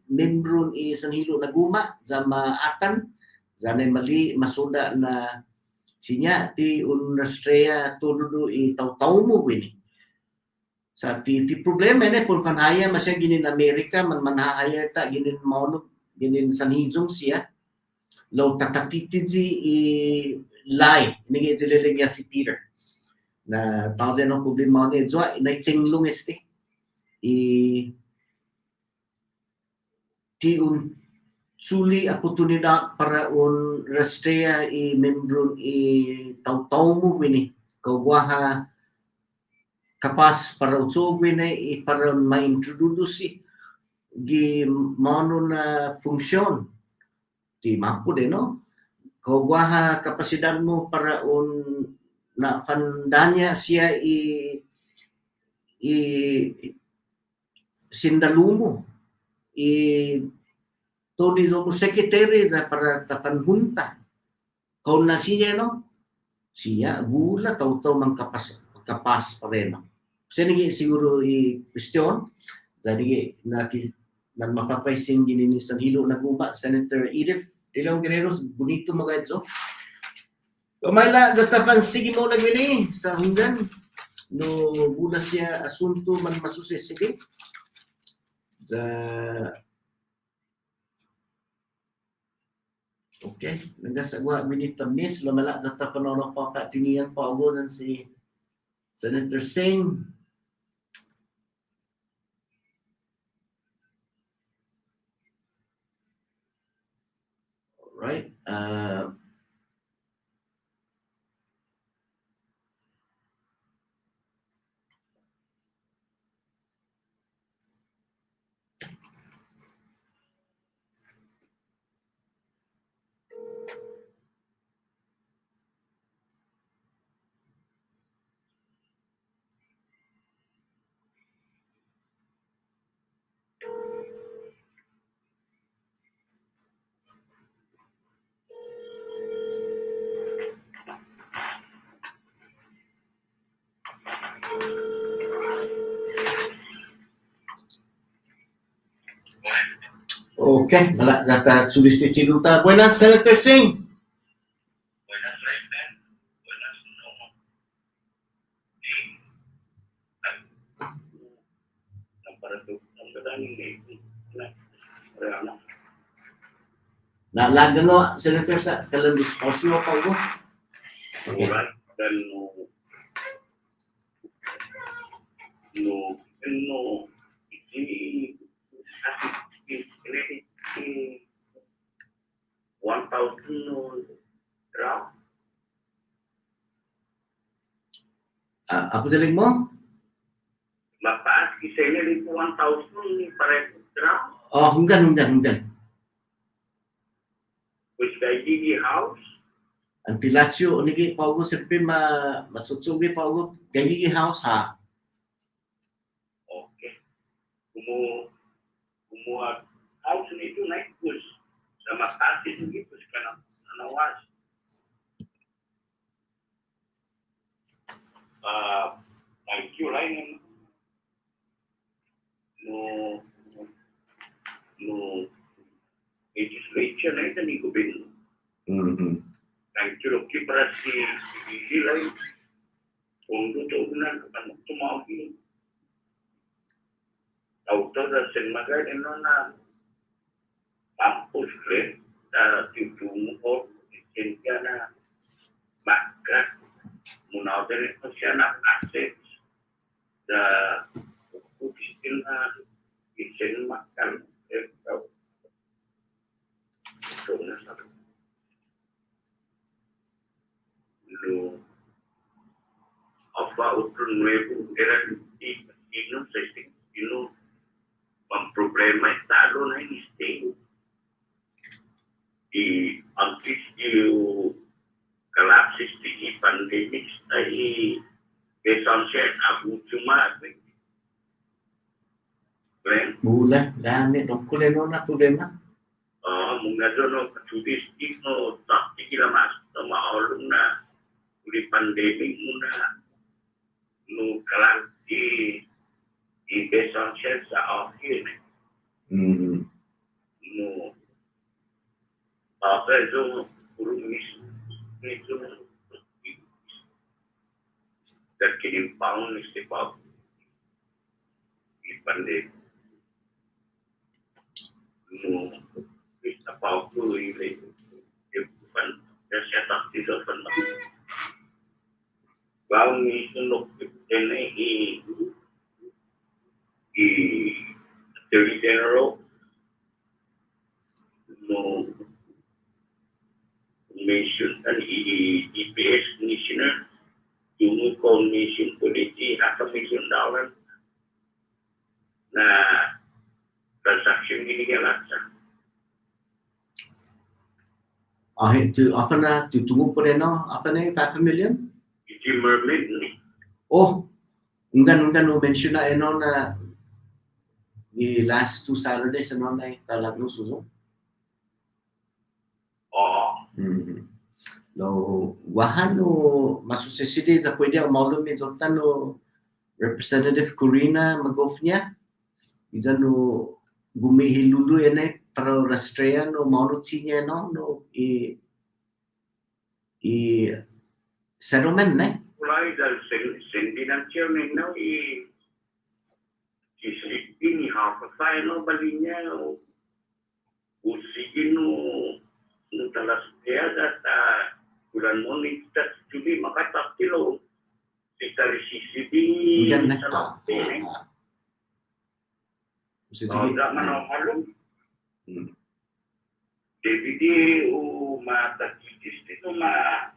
membro i Sanhilo Naguma za maatan zanay mali masuda na sinya ti unastrea todo i taw-taw mo wini sa ti problema ne pun fanhaya masya ginin Amerika man manhahaya ta ginin mauno ginin sanhizong siya law tatatitiji i lie nigi tililingya si Peter na tazen no problema ne jwa na chinglung este ti un suli oportunidad para un rastrea y membro y taw-taw mo wini kawwaha kapas para usog wini y para ma-introduce gi mano na funksyon ti mapo de no kawwaha kapasidad mo para un na fandanya siya i sindalumo todo como secretary para tapanhunta. Kung na siya, no? Siya, gula, tau-tau mang kapas pa rin. No? Kasi nagi siguro i-question, dahil nag makapaisin gini ni Sanhilo Naguma, Senator Edith De Leon Guerrero, bonito mga ito. Kamayla, datapan, sige mo nagwini sa hunggan. No, gula siya asunto man masusi, sige. Sa okay, nagasagwa minita miss lamala data panono pa katinian pa ako si Senator Singh. Alright, Okay, nata sulisti ciluta. Buenas, Senator Singh. Buenas Resident, buenas no. Nalagano, Senator, sa kalabis osyo pa ko. Okay. Alright, then no, ini 1,000 gram. Ako daling mo? Bapak kisahnya itu 1,000 per gram. Oh, hunggan. Which di house. Ang pilatsyo, nigi pa ko siyempre matsutsugi pa ko gayigi house ha. Oke. Kumuha house itu naik bus. Sama taksi itu gitu sekarang. Nawas. Thank you lain. No legislation itu nih gue bingung. Thank you loh kiprasi di lain. Untuk turunan kepan itu mau ini. Autor dan senmaga nona kampus keren. Tudung or sentiana maka munawar itu siapa akses da istilah isen makan lu apa utun nuevo era di ino problema estado na este di antes di kolapsis di pandemik ay besanset aku cuma Bulan, dami, kuleno na tulema. Mungkin no judis itu tak kira mas sama orang na di pandemi muna nu kalang di besanset sa akhir nu apa itu urumis itu terkirim pound istiqam di pandemi nu apa tu ini bukan saya tak tidak pernah bang itu nuk ini dari general no mission dan EPS commissioner Jumlah Commission Polisi $500,000 nah transaksi ini dia laksana Itu apa na tutunggu po rin apa na 5 million? itu mermaid nih Oh, unggan mention na na the last 2 Saturdays na talag no suso. No, wahan no masusesidi na pwede ang maulong ni Zotan no Representative Corina mag-off niya. Isa no gumihilulu yan para rastreyan no maulot siya no settlement na. mulai dari sendinansial nino ini half saya no balinya usigin no talas dia data bulan monitor jadi maka tak kilo kita sisi di salah ini tidak menolak jadi di mata kikis itu mah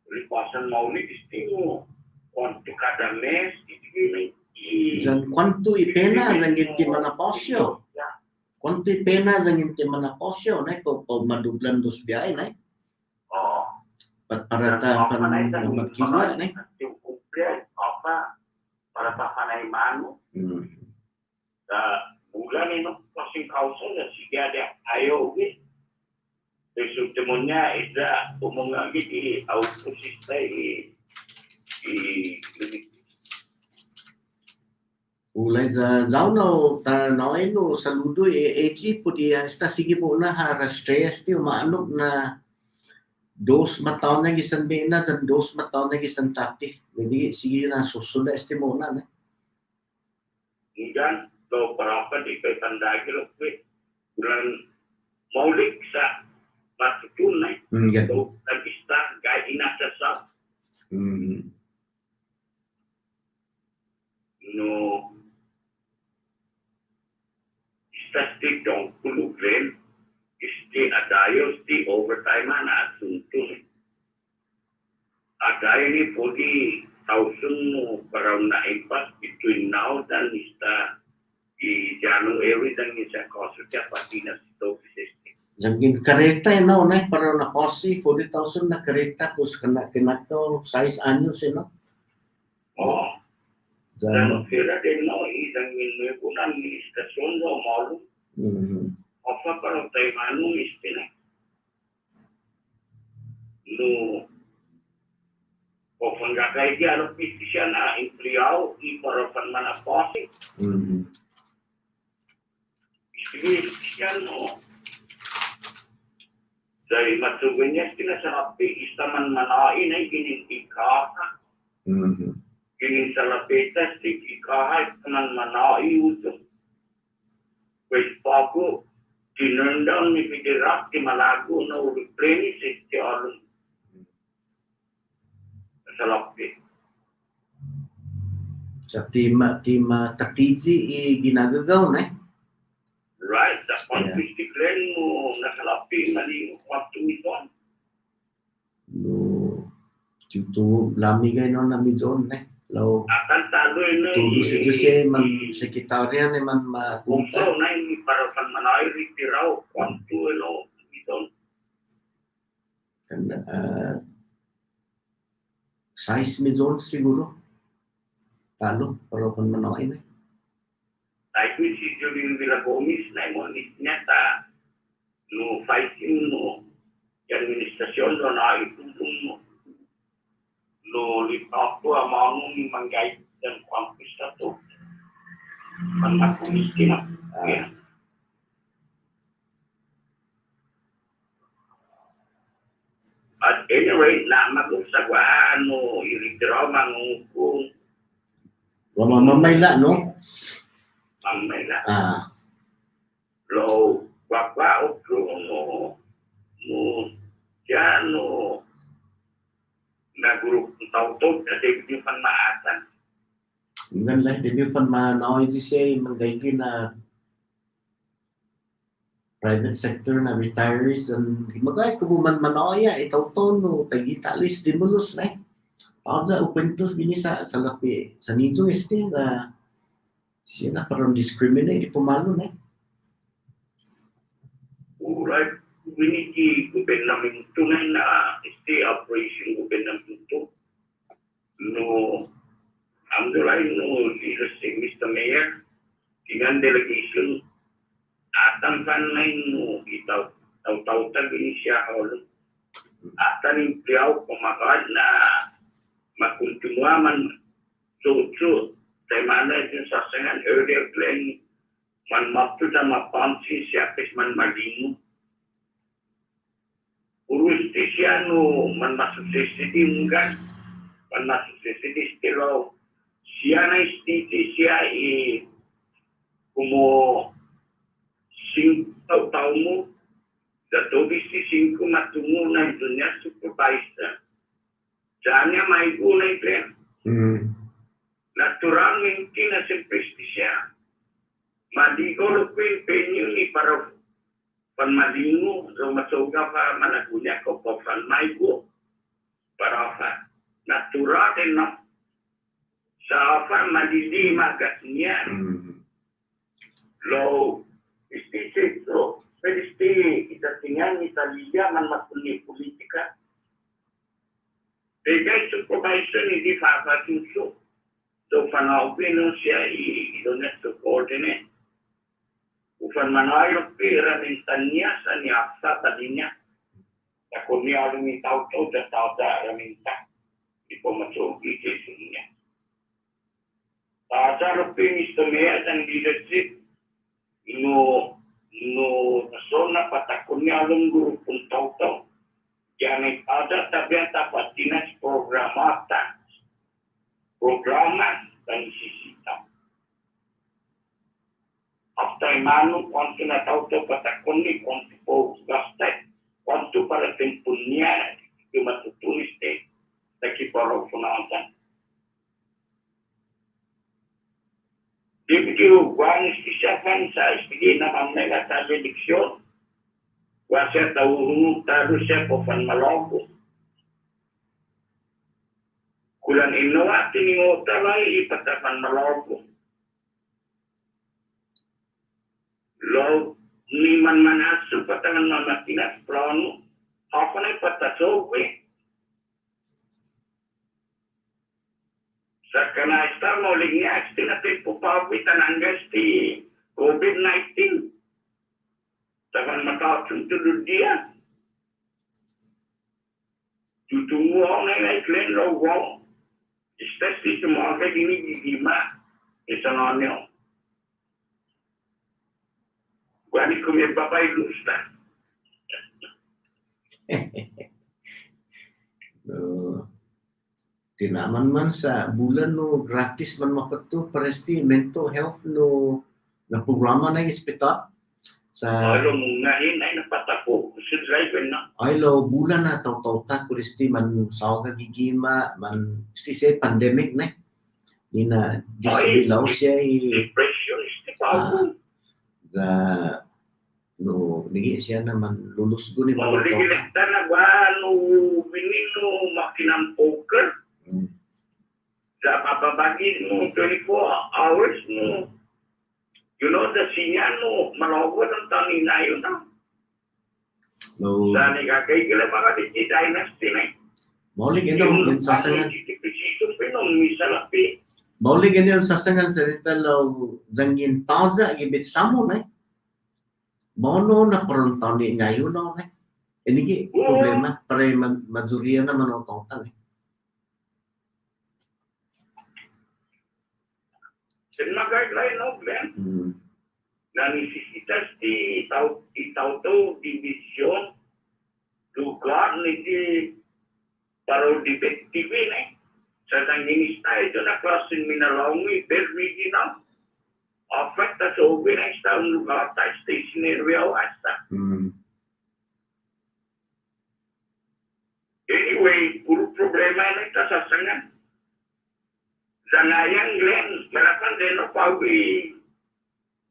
ripasan maulid itu untuk kada mes ini Dan quanto ipena zangin ti manaposyo? Quanto ipena zangin ti manaposyo na ko madublan dos biyahe na. Para ta magkilwa na. Apa para ta panay mano. Bulan ini kasing kausa na sige ada ayo gitu. Besok temunya ada umum lagi di auto sistem di Ulay za zauno ta nói no saludo echi po di esta sige po na stress ti umanok na dos mataon na gisan na dan dos mataon na gisan tati. Jadi sige na susunod este mo na. Kemudian kalau berapa di kaitan dagi lebih bulan maulik sa matutun Gan. so nagista gay inasa sa no statistik dong kulugren isti adayo sti overtime na asuntun adayo ni podi thousand mo parang na impact between now dan ista di January dan isa koso kaya pati na ito system. Jangin kareta na unay para na kosi 40,000 na kareta pus kena to 6 anyos no. Oh, dan kira din no isang minutunan ni istasyon no malu. Apa parang tayo manong istina. No, o panggagay di ano piti siya na empleyado i para panmanaposi. Istigil siya no. Dahil matsugan niya sinasarapi istaman manain ay ginin ikaha. Ginin sarapeta stik ikaha istaman manai uto. Pues pago dinundang ni Fidirak di Malago na ulipreni si Tialong. Salapi. Sa tima tatiji ginagagaw na. Right, sa pag-istiklen mo nasalapi mali waktu ito. No, tutu lamigay no na midon Law Akan talo na tudo si Jose man sekretarya ni man Kungso mapunta. na yung para panmanay ritiraw waktu ito. Kan 6 milyon siguro. Talo para pun manain na. Tapi si Jolin Villagomis na yung niya ta no fighting no administrasyon no na itulong mo no lipat ko amang manggay dan kampus na to panakumis na at anyway na mag-usagwaan no iritiraw mangukong Mamayla no. Mamela. Ah. Lo wakwa otro no ya no na grupo tautot na di panmaatan. Ngan lai di pan manoy si say manggay na private sector na retirees and magay ko man manoy itaw no tagita list stimulus na. Pausa upentos bini sa lapi sa nijo este na siya na parang discriminate di pumalo na. Alright, winiki gobernamento na este operation gobernamento no amdolay no leadership Mr. Mayor dengan delegation atan panay no itaw tawtawtan bini siya holo atan impliaw pamakaan na makuntinua man so tayo mana yung sasangan earlier plan man mapto na mapansin siya kasi man malingo. Urus di siya no man masuksesidi munggan man masuksesidi stilo siya na istiti siya kumo 5 taon mo sa 25 matungo na dunya supervisor. Diyan niya may gulay plan. Naturalmente na simpliste siya. Madigol ko yung penyo ni para panmalingo so masuga pa managunya ko po panmaygo para pa natural din na sa pa malilima niya. Lo istisi so pwede kita tingnan ni Italia man matuli politika. Bigay supervisor ni di Fafatunso. So, panawin siya i-donate to coordinate. Ufan manayok pira mintan niya sa niyaksa tadi niya. Ako niya lumitaw to, datawda raminta. Di po masugi kasi niya. Para Mr. Mayor and leadership, no zona patakunya lunggu pun tahu. Jangan ada tabiat patinas programata dan sistem. After manu kontu na tahu patakuni kontu po gastet kontu para tempunya cuma tulis deh. Taki para penonton. Dia begitu guan istisakan saya sedikit nama mereka tadi diksyon. Wasa tahu tahu siya po fan maloko. Kulan inawa tiningota lai ipatapan maloko. Lo ni man manasu patangan mamatinas plano. Apa na patasowe? Sakana esta molingnya istina tempo pawitan anggas di COVID-19. Taman matapun tuduh dia. Tutunggu orang yang iklan logo. Istesi semua kayak gini gimana? Isanonyo. Gua ni kumir bapak ilu ustaz. Tinaman man sa bulan no gratis man maketu paresti mental health no na programa na ispital sa Kalau mungahin ay napatako sudray na. ay lo bulan na taw ta paresti man sa ka gigima man si say pandemic na ni na disbilaw siya Depression istipago. ga no nigi siya naman lulusgo ni mga Maligilita na ba no binino makinang poker? Sa papabagi mo 24 hours mo. You know, the sinya no, malawag ang tangin na yun na. no Sa nagkakaigila mga di dynasty na. maulig yung sasangan maulig yung sasangan sa rita law zangin taza gibit samo na mono na parang taon ni ngayon na inigi problema para majuriya naman ang taon Nagagay no, Glenn. Na necesitas di itaw division lugar ni para dibektivin sa tanginis tayo ito na klasin minalaungi berwigi na afekta sa ubi na sa lugar tayo stationary o hasta. Anyway, puro problema na ito sa sangan. Sa ngayon, Glenn, malakan din o pawi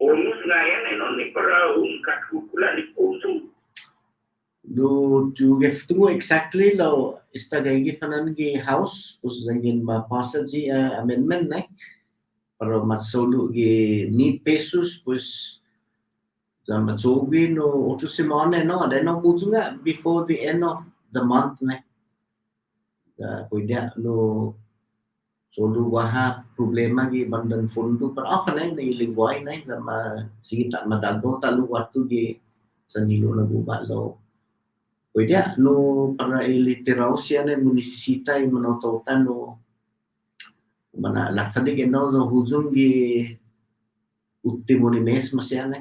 almost ngayon, ni para kakukula ni puso. do to get to exactly lo istagay gifanan gi house us zangin mapasa ji amendment na para masolo gi ni pesos pues sa matsugi no 8 semana no ada no mujunga before the end of the month na pwede no solo waha problema gi bandan fundo para afan na ilingway na sa sige ta madago ta luwat to gi sa nilo na gubalo pwede no para iliteraw siya na munisisita yung manototan no mana latsadig no no hujung gi ultimo ni mes masya na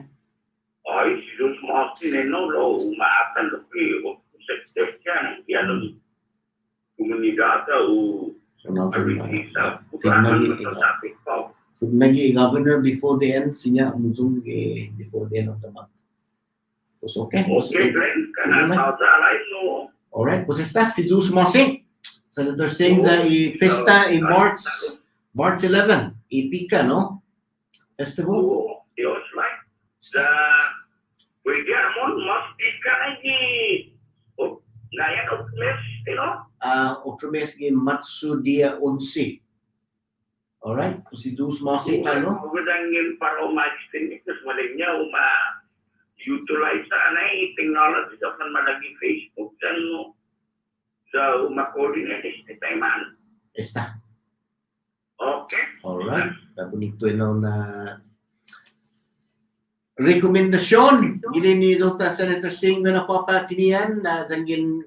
Ay, silos Martin no lo umaatan lo pi o sektor yan yan komunidad o arigisa nagi governor before the end sinya hujung gi before the end of the month so okay Glenn, kana tao sa alay no. alright pues está si Zeus Masing Senator Singh sa i-festa in March 11 ipika no festival Dios like sa pwede amon mas pika na gi ngayon o mes otro mes gi Matsu dia 11 alright pues si Zeus Masing no magandangin para umagistin because malignya utilize na technology sa malagi Facebook dan sa ma-coordinate sa tayman. está Okay. alright bonito na rekomendasyon gini ni Dr. Senator Singh na napapatinian na zangin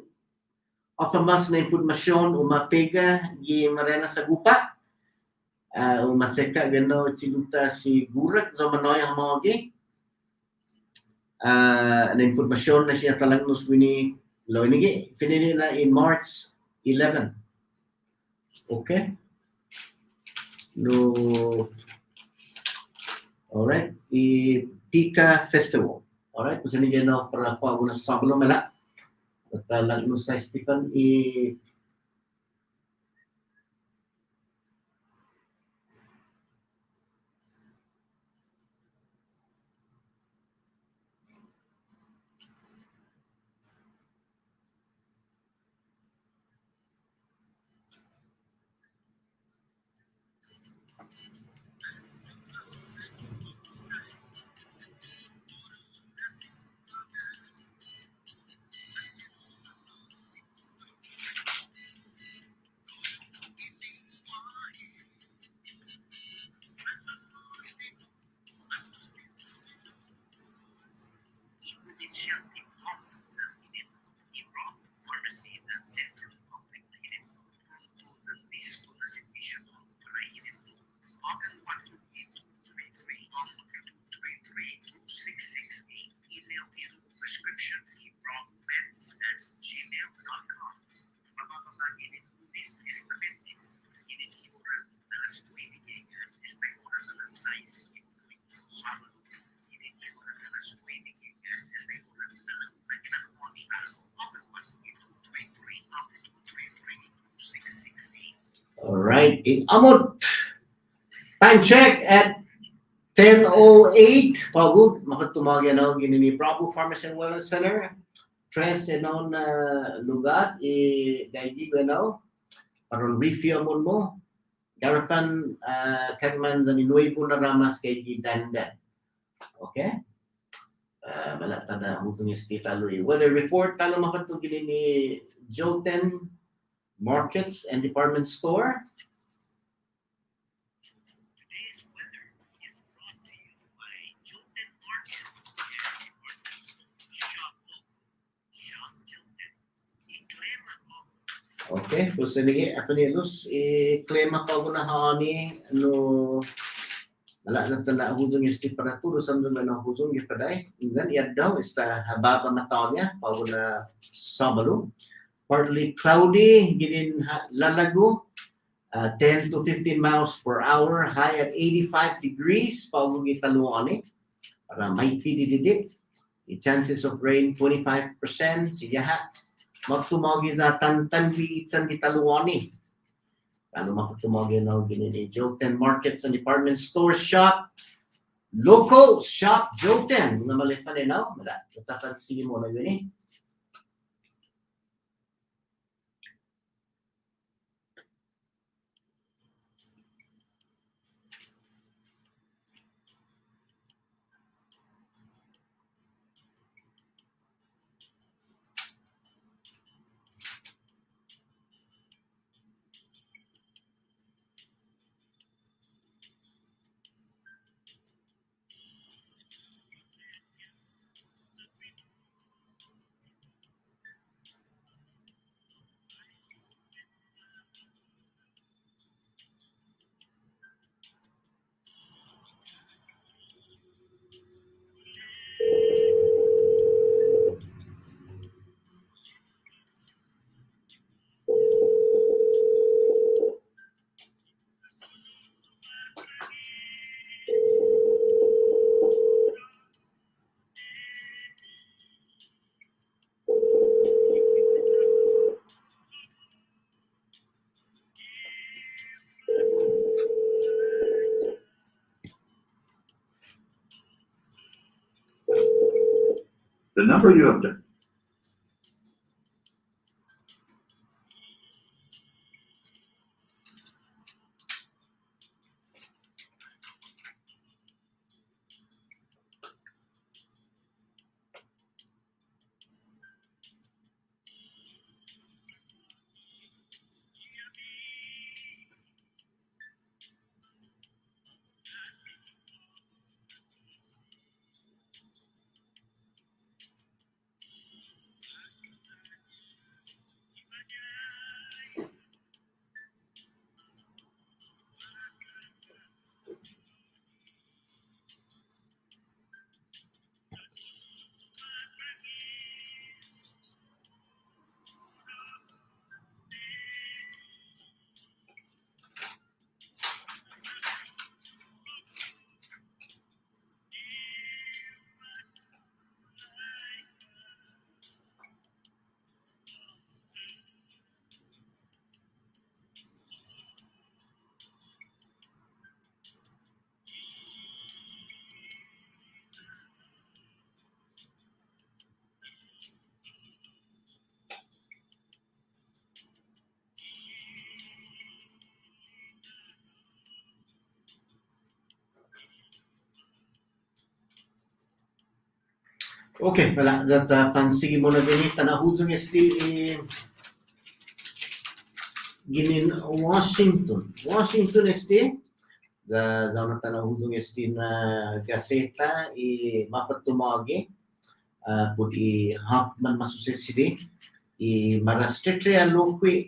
afamas na impormasyon umapega gi Marianas Agupa Umatseka gano chiluta si gurak sa manoy ang mga gi. Na impormasyon na siya talang nos wini lo ini finili na in March 11. Okay? No. Alright, Pika Festival. Alright, kung saan gano para po ako na sablo mala. At lang no sa Stephen prescription gmail.com. Mabababagin ito establishment in oras alas 9 a.m. esta hora alas 6 sábado in oras alas 9 a.m. esta hora alas 1 ginagawa ni Alco Open 1233 up to 233 2668. Alright, amot time check at 10:08. Pagod, makatumagyan ako ginini Bravo Pharmacy and Wellness Center. Tres enon lugar daigi ganaw aron review mo garapan kanman sa nuevo na ramas kay Gidanda. Okay? Malata na hutong Estita Louis. Weather report talo makatugin ni Jolten Markets and Department Store. Today's weather is brought to you by Jolten Markets and Department Store. Shop local. Shop Jolten. Iklema po. Okay, so sige, ako ni Luz, i-claim ako na hani, ano, wala na tala hujung yung temperatura sa mga na hujung yung paday. Then, yan daw, is hababa na taon niya, pag na Sabado. Partly cloudy, ginin lalago, 10 to 15 miles per hour, high at 85 degrees, pag italuan eh, para may pidididi. The chances of rain, 25%, siya magtumagi sa tantanbi itsan gitaluani. Ano magtumagi na ginini Jolten Markets and Department Store Shop. Local Shop Jolten. Mga malitan din na. Mala. Tatapansin mo na yun eh. The number you have Okay, wala. Pansige mo na din tanahuzong ginin Washington. Washington daw na tanahuzong na gaseta mapatumagi pudi Hoffman masusesidi marastetre alokwi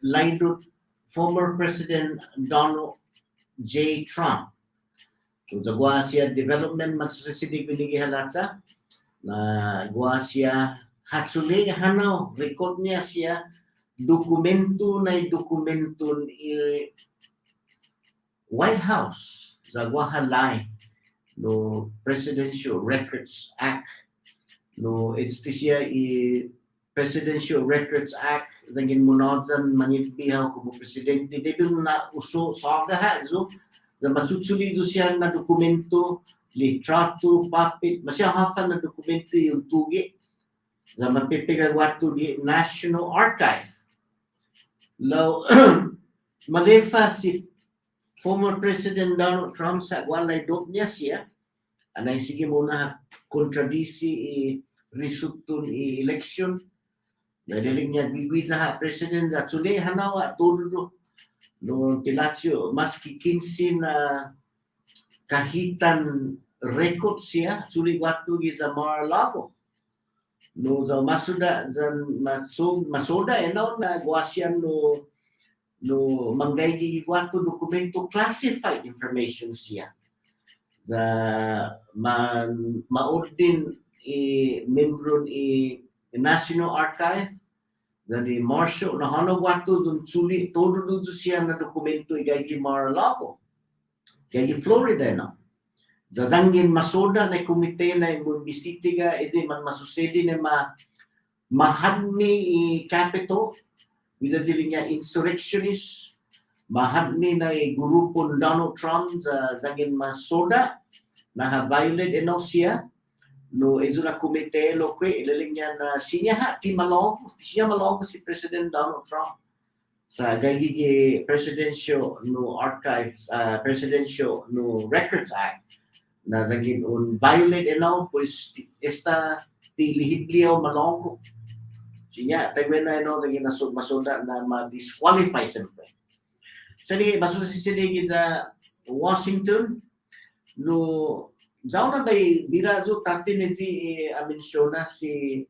laidot former President Donald J. Trump. So gwa siya development masusesidi binigihalatsa na gwa siya hatsuli hanaw record niya siya dokumento White House sa halay no Presidential Records Act no it's siya Presidential Records Act zangin munodsan manitbihaw kumo presidente de dun na uso saga so na matsutsuli siya na dokumento litrato papit masya hafan na dokumento yung tugi na mapipigagwato di National Archive. Law malefa si former President Donald Trump sa walay dot niya siya anay sige muna kontradisi resultun election nadiling niya bigwis na president at suli hanawa todo no tilatsyo maski 15 na kahitan record siya suli watu gi sa Mar-a-Lago no za masuda zan masoda na guasyan no manggay gi watu dokumento classified information siya za maordin membro National Archive za di Marshall na hano watu dun suli todo siya na dokumento igay Mar-a-Lago igay Florida na zazangin masoda na komite na imbisitiga ito man masusedi na mahadmi Capitol with niya insurrectionist mahadmi na grupo Donald Trump zangin masoda na violate siya no izo na komite lokwe ilaling niya na siya malong si President Donald Trump sa gaygi presidential no archives presidential no records act na zagin un violate pues esta tilihidliyaw malongko sinya tagwen na zagin masoda na ma-disqualify siyempre so di masusisigid sa Washington no zaw na bay birazo tatin iti aminsyon si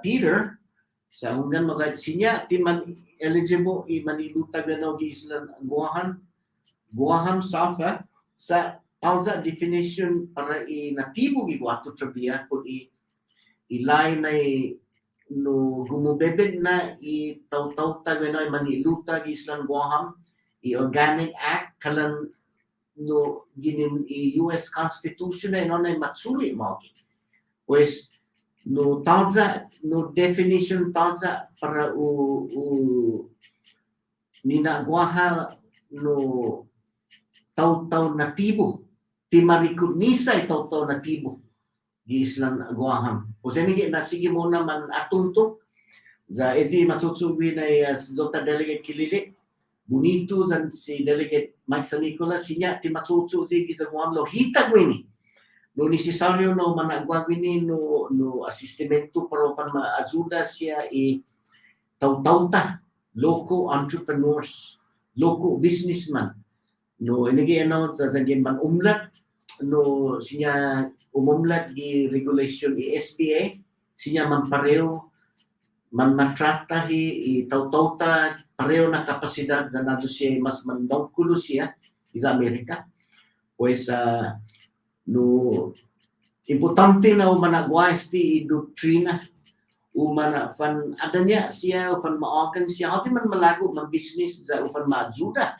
Peter sa hunggan magad sinya ti man eligible manilutag na di islan Guaham Safa sa pausa definition para natibo gi wato trabia kung ilay na no gumubebed na taw-taw tagwenoy maniluta gi islang Guaham organic act kalan no ginin US Constitution na na matsuli mo pues no tawza no definition tawza para ninagwaha no taw-taw natibo ti marikognisa taw-taw natibo di islang Guaham o sa nigi na sige mo naman atunto za iti matsutsubi na Dr. Delegate Kilili bonito zan si Delegate Mike San Nicolas sinya ti matsutsubi sa Guaham lo hitag wini no necessaryo no managwagwini no asistimento para pan maajuda siya taw-taw ta local entrepreneurs local businessman no inigi-announce sa zagin man umlat no siya umumlat di regulation SBA siya man pareho man matrata taw-taw ta pareho na kapasidad na nato siya mas mandangkulo siya sa Amerika pues no importante na managwais ti doktrina umana fan adanya siya fan maagan siya kasi man malago man business sa upan maajuda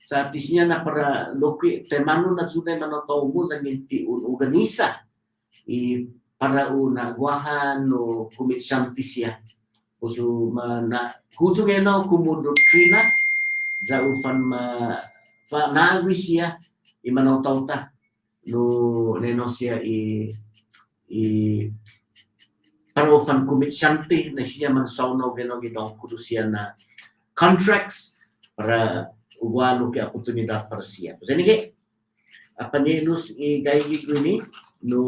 sa artis niya na para loki temano na sunay manotaw mo sa minti organisa para nagwahan no kumitsanti siya so na kuso ngayon kumo doktrina sa upan naagwi siya imanotaw ta no neno siya para upan kumitsanti na siya man saunaw gano'n gino'n kudo siya na contracts para igual que oportunidad para siya. Pues anyway, apanelus i gaigi gini no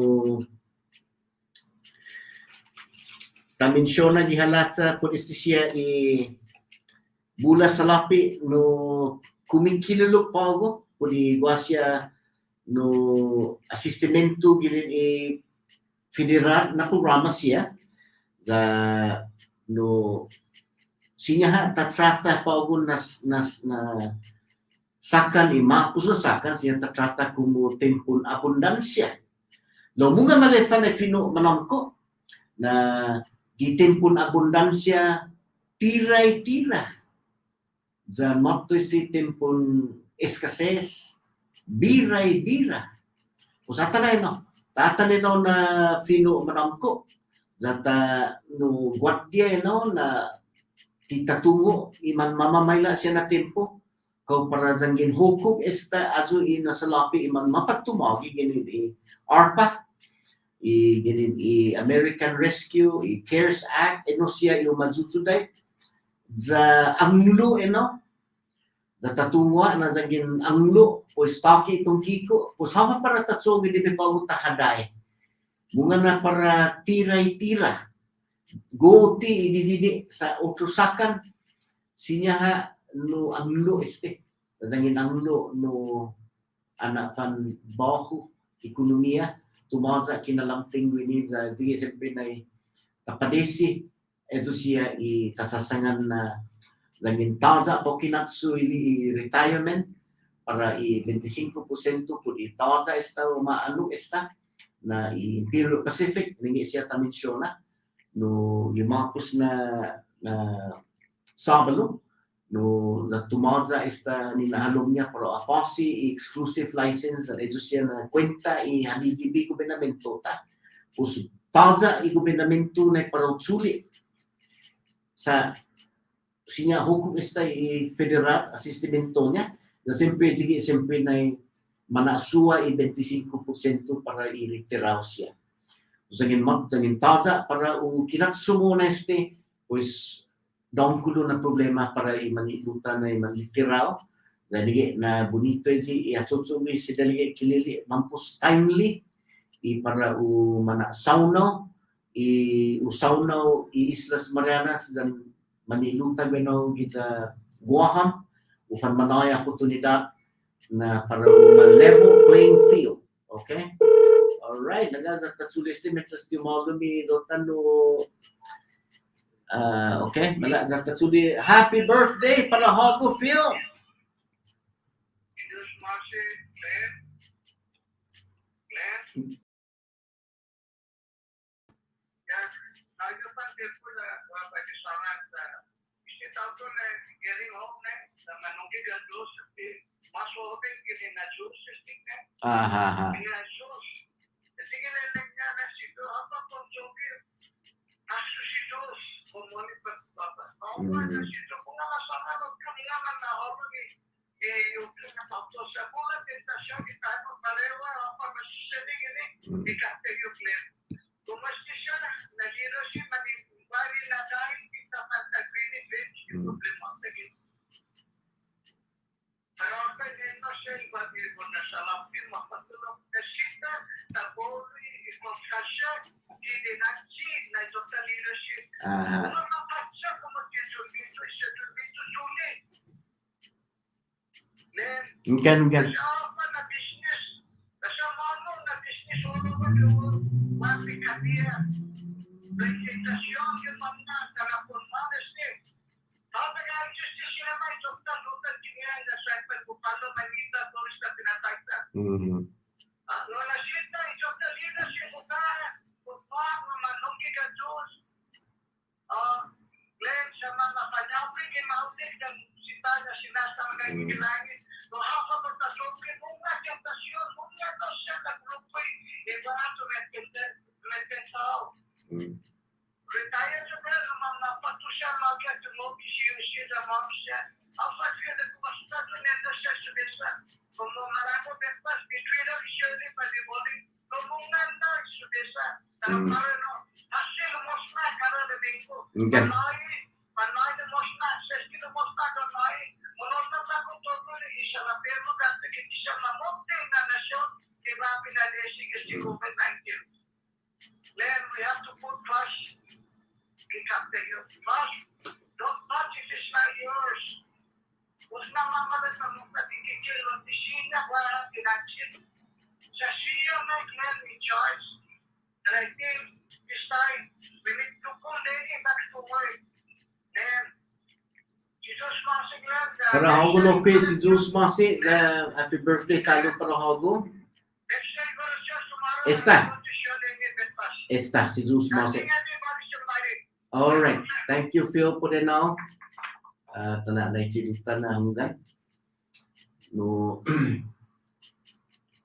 taminsyona di halatsa podistisia i bula salapi no kumikilulok pago podi guasya no asistimento gini i federal na programa siya za no sinya tatrata pago nas na sakan imapus na sakan siya tatrata como tempon abundansya lo munga malefan na fino manongko na di tempon abundansya tiray-tira za motto si tempon escases biray-bira usatanay no tatanay no na fino manongko zata no guardia no na titatungo iman mamamayla siya na tempo kau para zangin hukum esta azu i nasalapi iman mapatumagi ginin i ARPA i ginin i American Rescue i CARES Act eno siya i umadzutuday za anglo eno na tatungwa na zangin anglo o staki itong kiko po sama para tatsogi di pa utahaday bunga na para tiray-tira goti idididi sa utusakan sinya no anglo este dangin anglo no anak kan bahu ekonomiya tumaza kinalamting ini za sige siyempre na kapadesi eto siya i kasasangan na dangin taza po kinatsu ili retirement para i 25% po di taza esta maano esta na i Imperial Pacific ningi siya tamensyona no yumapos na sabalo no la tumaza esta ni nahalom niya pero apasi exclusive license at eto siya na kwenta i halibibi gobernamento ta pus taza i gobernamento na parautsulit sa sinya hukum esta i federal asistimento niya na siyempre na manasua i 25% para i-retiraw siya zangin taza para kinatsumo na este pues daun kulo na problema para maniluta na manitiraw dali na bonito isi iatutsugi si dali kilili mampus timely i para mana saunaw i usaunaw i Islas Marianas dan maniluta beno kita Guaham upan manaya oportunidad na para level playing field okay alright nagtatsulis ti metras ti malumi dotano okay, nagtatsuli happy birthday para Hago Phil. Indus masih Glenn. Ya, saya pan tempo la apa di sana isi tahu na getting home na sama nunggu dia dos masuk hotel gini na jus sestingnya. Aha. Ini jus. Jadi kita leknya na situ apa pun jogi. Masuk situ como ni papa. Oh, na situ kung nasama no kailangan na ako ni yung pinapauto sa bola tentasyon kita mo parewa apa masisini gini ikape yung plan. Kung masisya na giro si manibari na dahil kita pantagrini yung problema lagi. Pero ako no siya ibagi ko na sa lapin mapatulog na kita tapos ikonsasya dinansi na total leadership. Ano mapatsa kung mag-dito siya sulit. Kan. Siapa na business? Kasama na business ulo ba yung wapi ka dia? Presentasyon yung mga kalapon manas ni. Sabi nga ang justice na may total lutan kinihan na sa pagpupalo manita tourist na tinatagta. Ano na sita, total leadership mukha manungki ka Diyos. Glenn, sa mga kanyawin, imaulit ang sita na sinasama ng langit. Bahasa bertasawuf bunga tentasyon bunga dosa na grupo ibarat mententaw. Retire juga nama patusya lagi temu isi da manusia. Apa sih ada pasta tu nendosa sebesa. Como maraco tempas bitwira vishoni padi boli. Como nanda sebesa. Tamarano hasil mosna kara de bingko. Panai mosna sestino mosna donai. Menonton aku turun di sana perlu kata kita sama mungkin na nasyon opisina para financier. Sa siya may clan in charge. And I think this time we need to call Lenny back to work. Then, Jesus Masing lang. Para hago no pe si Zeus Masi na happy birthday talo para hago. Let's say for just tomorrow. Esta. I want to show Lenny the best. Esta si Zeus Masi. Nothing everybody somebody. All right. Thank you Phil po din now. Tana na ichilita na hanggang. No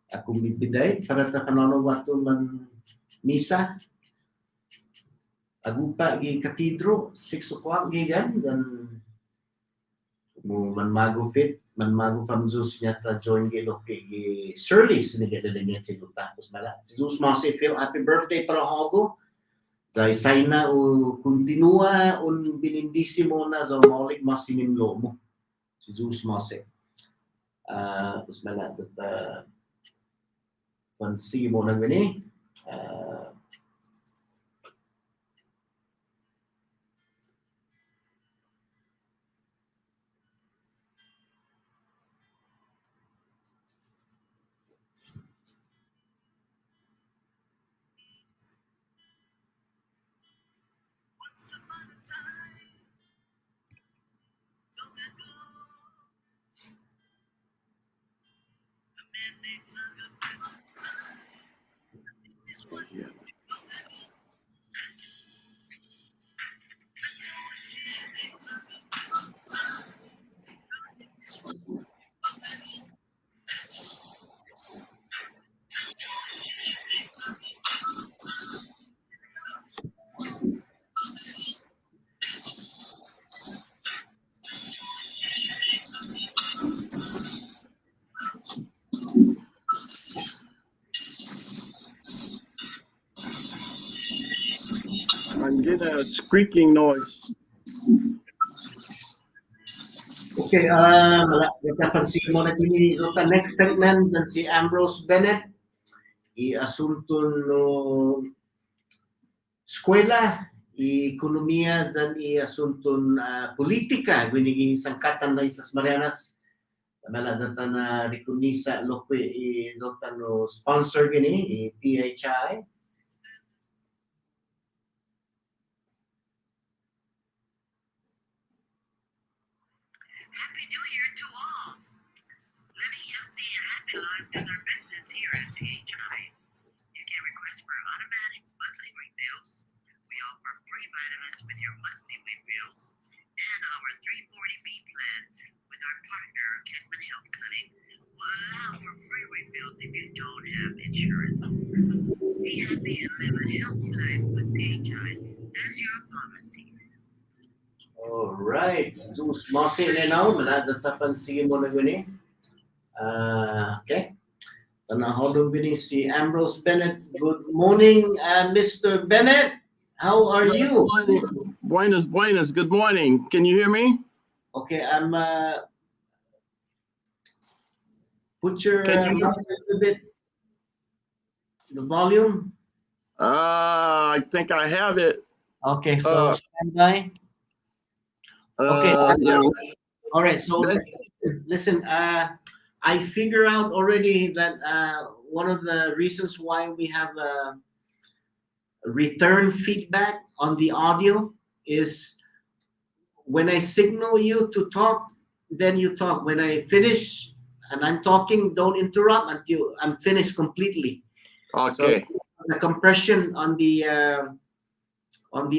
akong bibiday para ta kanano wato man misa. Agupa gi katedro 6 o'clock gi yan dan mo man mago fit man mago famzus niya ta join gi loke gi service ni gada niya si tapos mala. Jesus Masi Phil happy birthday para hago. Dahil sana o continua un benindissimo na sa maulik masimin lomo. Si Jesus Masi. Tapos mala at fancy mo na gani. Once upon a time, long ago, a man named Tugger was this is what I'm getting a squeaking noise. Okay, nagkapansin mo na din sa next segment dan si Ambrose Bennett. I-asunto no eskwela, ekonomiya, dan i-asunto politika, gwiniging sangkatan na isas Marianas. Naladata na rekunisa lokwe i-zotan no sponsor gini, PHI. Happy New Year to all. Living healthy and happy lives is our business here at PHI. You can request for automatic monthly refills. We offer free vitamins with your monthly refills. And our 340B plan with our partner, Kekman Health Clinic, will allow for free refills if you don't have insurance. Be happy and live a healthy life with PHI as your pharmacy. All right, dus Masi na now, manadatapan sige mo na gani. Okay. Tanaholo gani si Ambrose Bennett. Good morning, Mr. Bennett. How are you? Buenas. Good morning. Can you hear me? Okay, I'm put your Can you- mouth a little bit, the volume. I think I have it. Okay, so stand by. Okay. Yeah. All right. So That- listen, I figure out already that one of the reasons why we have return feedback on the audio is when I signal you to talk, then you talk. When I finish and I'm talking, don't interrupt until I'm finished completely. Okay. So the compression on the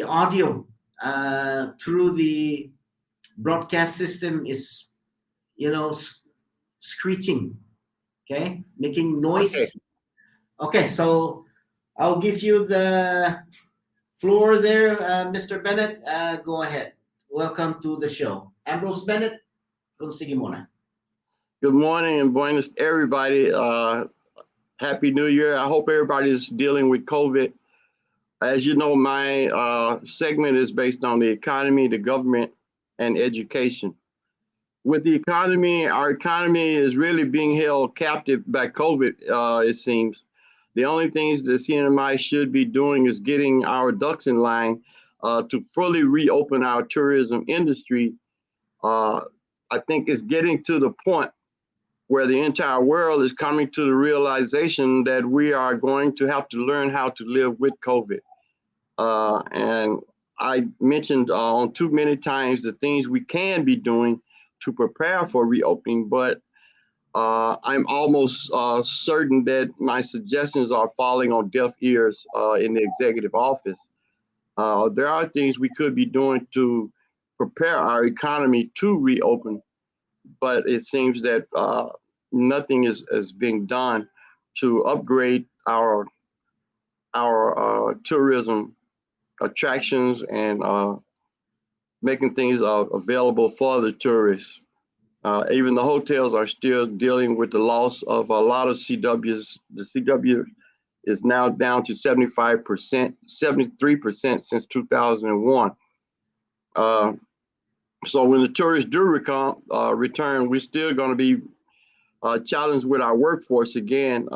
audio through the broadcast system is, screeching, okay, making noise. Okay, so I'll give you the floor there, Mr. Bennett. Go ahead. Welcome to the show. Ambrose Bennett, sige muna. Good morning and buenas to everybody. Happy New Year. I hope everybody's dealing with COVID. As you know, my segment is based on the economy, the government, and education. With the economy, our economy is really being held captive by COVID, it seems. The only things the CNMI should be doing is getting our ducks in line to fully reopen our tourism industry. I think it's getting to the point where the entire world is coming to the realization that we are going to have to learn how to live with COVID. And I mentioned on too many times the things we can be doing to prepare for reopening, but I'm almost certain that my suggestions are falling on deaf ears in the executive office. There are things we could be doing to prepare our economy to reopen, but it seems that nothing is being done to upgrade our tourism attractions and making things available for the tourists. Even the hotels are still dealing with the loss of a lot of CWs. The CW is now down to 75%, 73% since 2001. So when the tourists do return, we're still going to be challenged with our workforce again,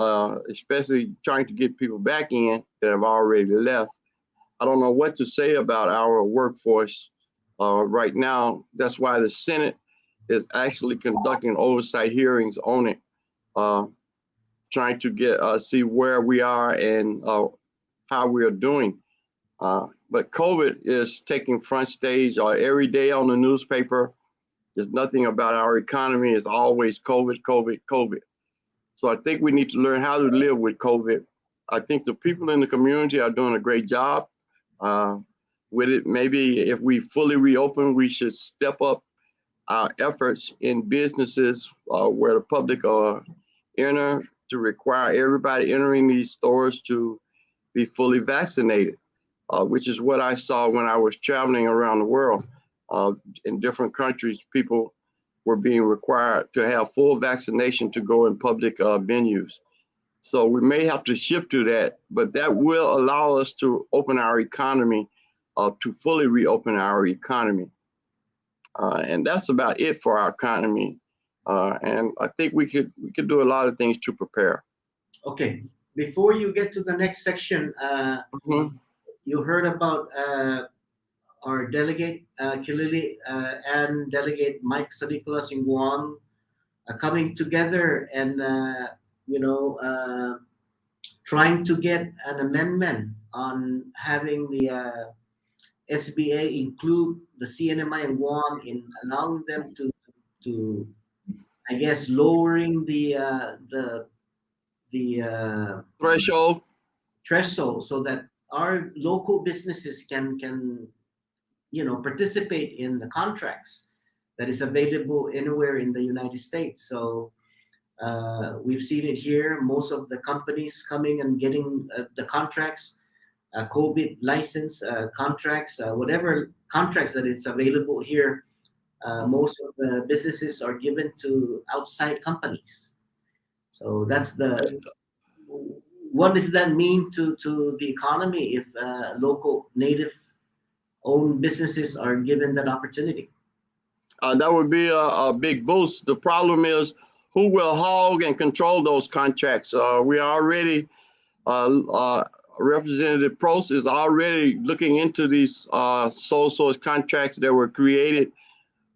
especially trying to get people back in that have already left. I don't know what to say about our workforce right now. That's why the Senate is actually conducting oversight hearings on it, trying to see where we are and how we are doing. But COVID is taking front stage every day on the newspaper. There's nothing about our economy. It's always COVID, COVID, COVID. So I think we need to learn how to live with COVID. I think the people in the community are doing a great job with it. Maybe if we fully reopen, we should step up our efforts in businesses where the public enter, to require everybody entering these stores to be fully vaccinated, which is what I saw when I was traveling around the world. In different countries, people were being required to have full vaccination to go in public venues. So we may have to shift to that, but that will allow us to open our economy, to fully reopen our economy. And that's about it for our economy. And I think we could do a lot of things to prepare. Okay, before you get to the next section, you heard about our delegate Kilili and delegate Mike Sadicolas in Guam coming together and trying to get an amendment on having the SBA include the CNMI in Guam in allowing them to I guess lowering the Threshold. threshold so that our local businesses can participate in the contracts that is available anywhere in the United States. So we've seen it here. Most of the companies coming and getting the contracts, COVID license contracts, whatever contracts that is available here. Most of the businesses are given to outside companies. So that's what does that mean to the economy if local native owned businesses are given that opportunity? That would be a big boost. The problem is who will hog and control those contracts. We already, Representative Prost is already looking into these sole source contracts that were created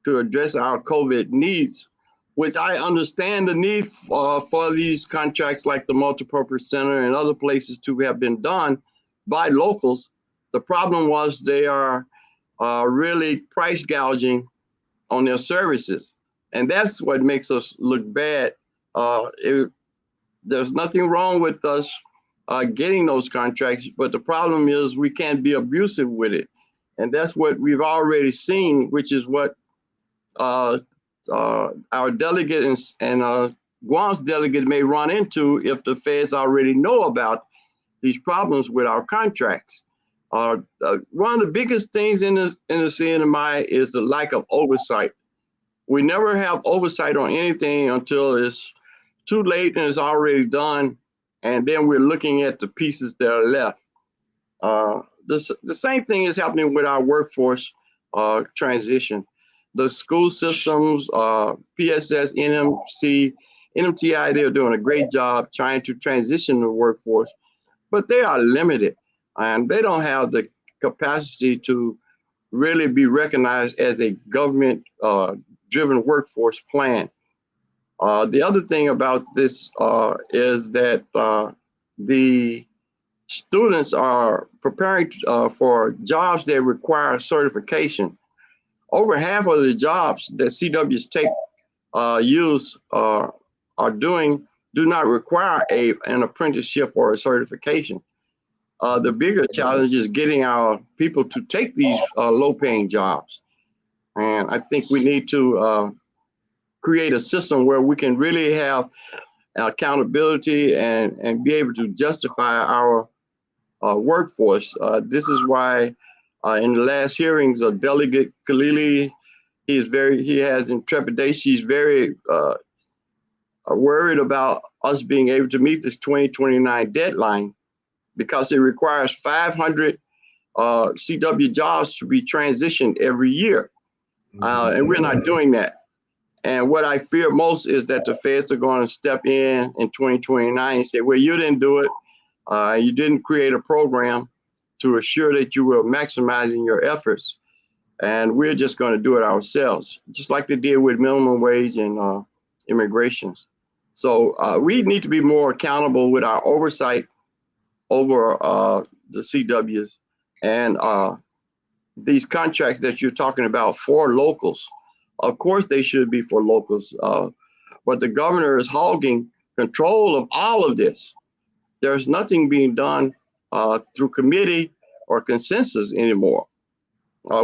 to address our COVID needs, which I understand the need for these contracts like the Multipurpose Center and other places to have been done by locals. The problem was they are really price gouging on their services. And that's what makes us look bad. There's nothing wrong with us getting those contracts, but the problem is we can't be abusive with it. And that's what we've already seen, which is what our delegate and Guam's delegate may run into if the feds already know about these problems with our contracts. One of the biggest things in the CNMI is the lack of oversight. We never have oversight on anything until it's too late and it's already done, and then we're looking at the pieces that are left. The same thing is happening with our workforce transition. The school systems, PSS, NMC, NMTI, they're doing a great job trying to transition the workforce, but they are limited and they don't have the capacity to really be recognized as a government driven workforce plan. The other thing about this is that the students are preparing for jobs that require certification. Over half of the jobs that CWs are doing do not require an apprenticeship or a certification. The bigger challenge is getting our people to take these low-paying jobs. And I think we need to create a system where we can really have accountability and be able to justify our workforce. This is why in the last hearings, Delegate Khalili, he has trepidation. He's very worried about us being able to meet this 2029 deadline because it requires 500 CW jobs to be transitioned every year. And we're not doing that. And what I fear most is that the feds are going to step in 2029 and say, well, you didn't do it. You didn't create a program to assure that you were maximizing your efforts. And we're just going to do it ourselves, just like they did with minimum wage and immigrations. So we need to be more accountable with our oversight over the CWs and these contracts that you're talking about for locals. Of course, they should be for locals, but the governor is hogging control of all of this. There's nothing being done through committee or consensus anymore.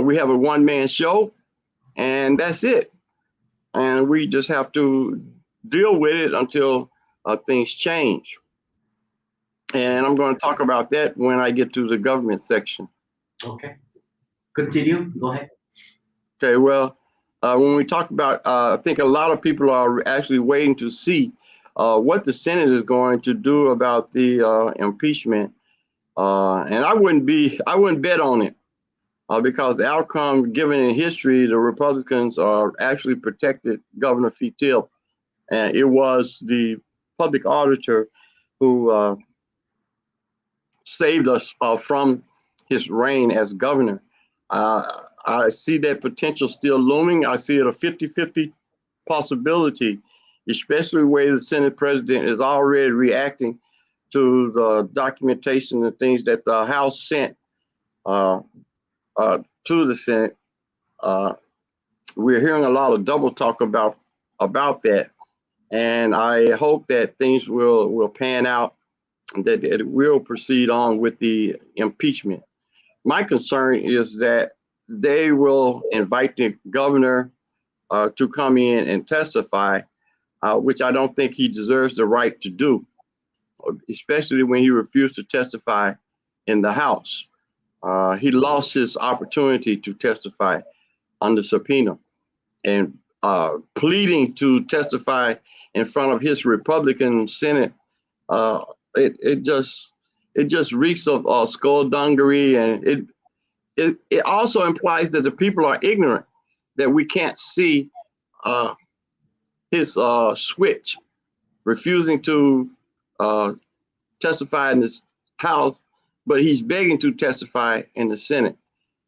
We have a one-man show, and that's it. And we just have to deal with it until things change. And I'm going to talk about that when I get to the government section. Okay. Continue. Go ahead. Okay, well, when we talk about, I think a lot of people are actually waiting to see what the Senate is going to do about the impeachment. And I wouldn't bet on it because the outcome given in history, the Republicans actually protected Governor Fetil. And it was the public auditor who saved us from his reign as governor. I see that potential still looming. I see it a 50-50 possibility, especially the way the Senate president is already reacting to the documentation and things that the House sent to the Senate. We're hearing a lot of double talk about that. And I hope that things will pan out and that it will proceed on with the impeachment. My concern is that they will invite the governor to come in and testify, which I don't think he deserves the right to do, especially when he refused to testify in the House. He lost his opportunity to testify under subpoena, and pleading to testify in front of his Republican Senate. It just reeks of skullduggery, and it also implies that the people are ignorant, that we can't see his switch, refusing to testify in this House, but he's begging to testify in the Senate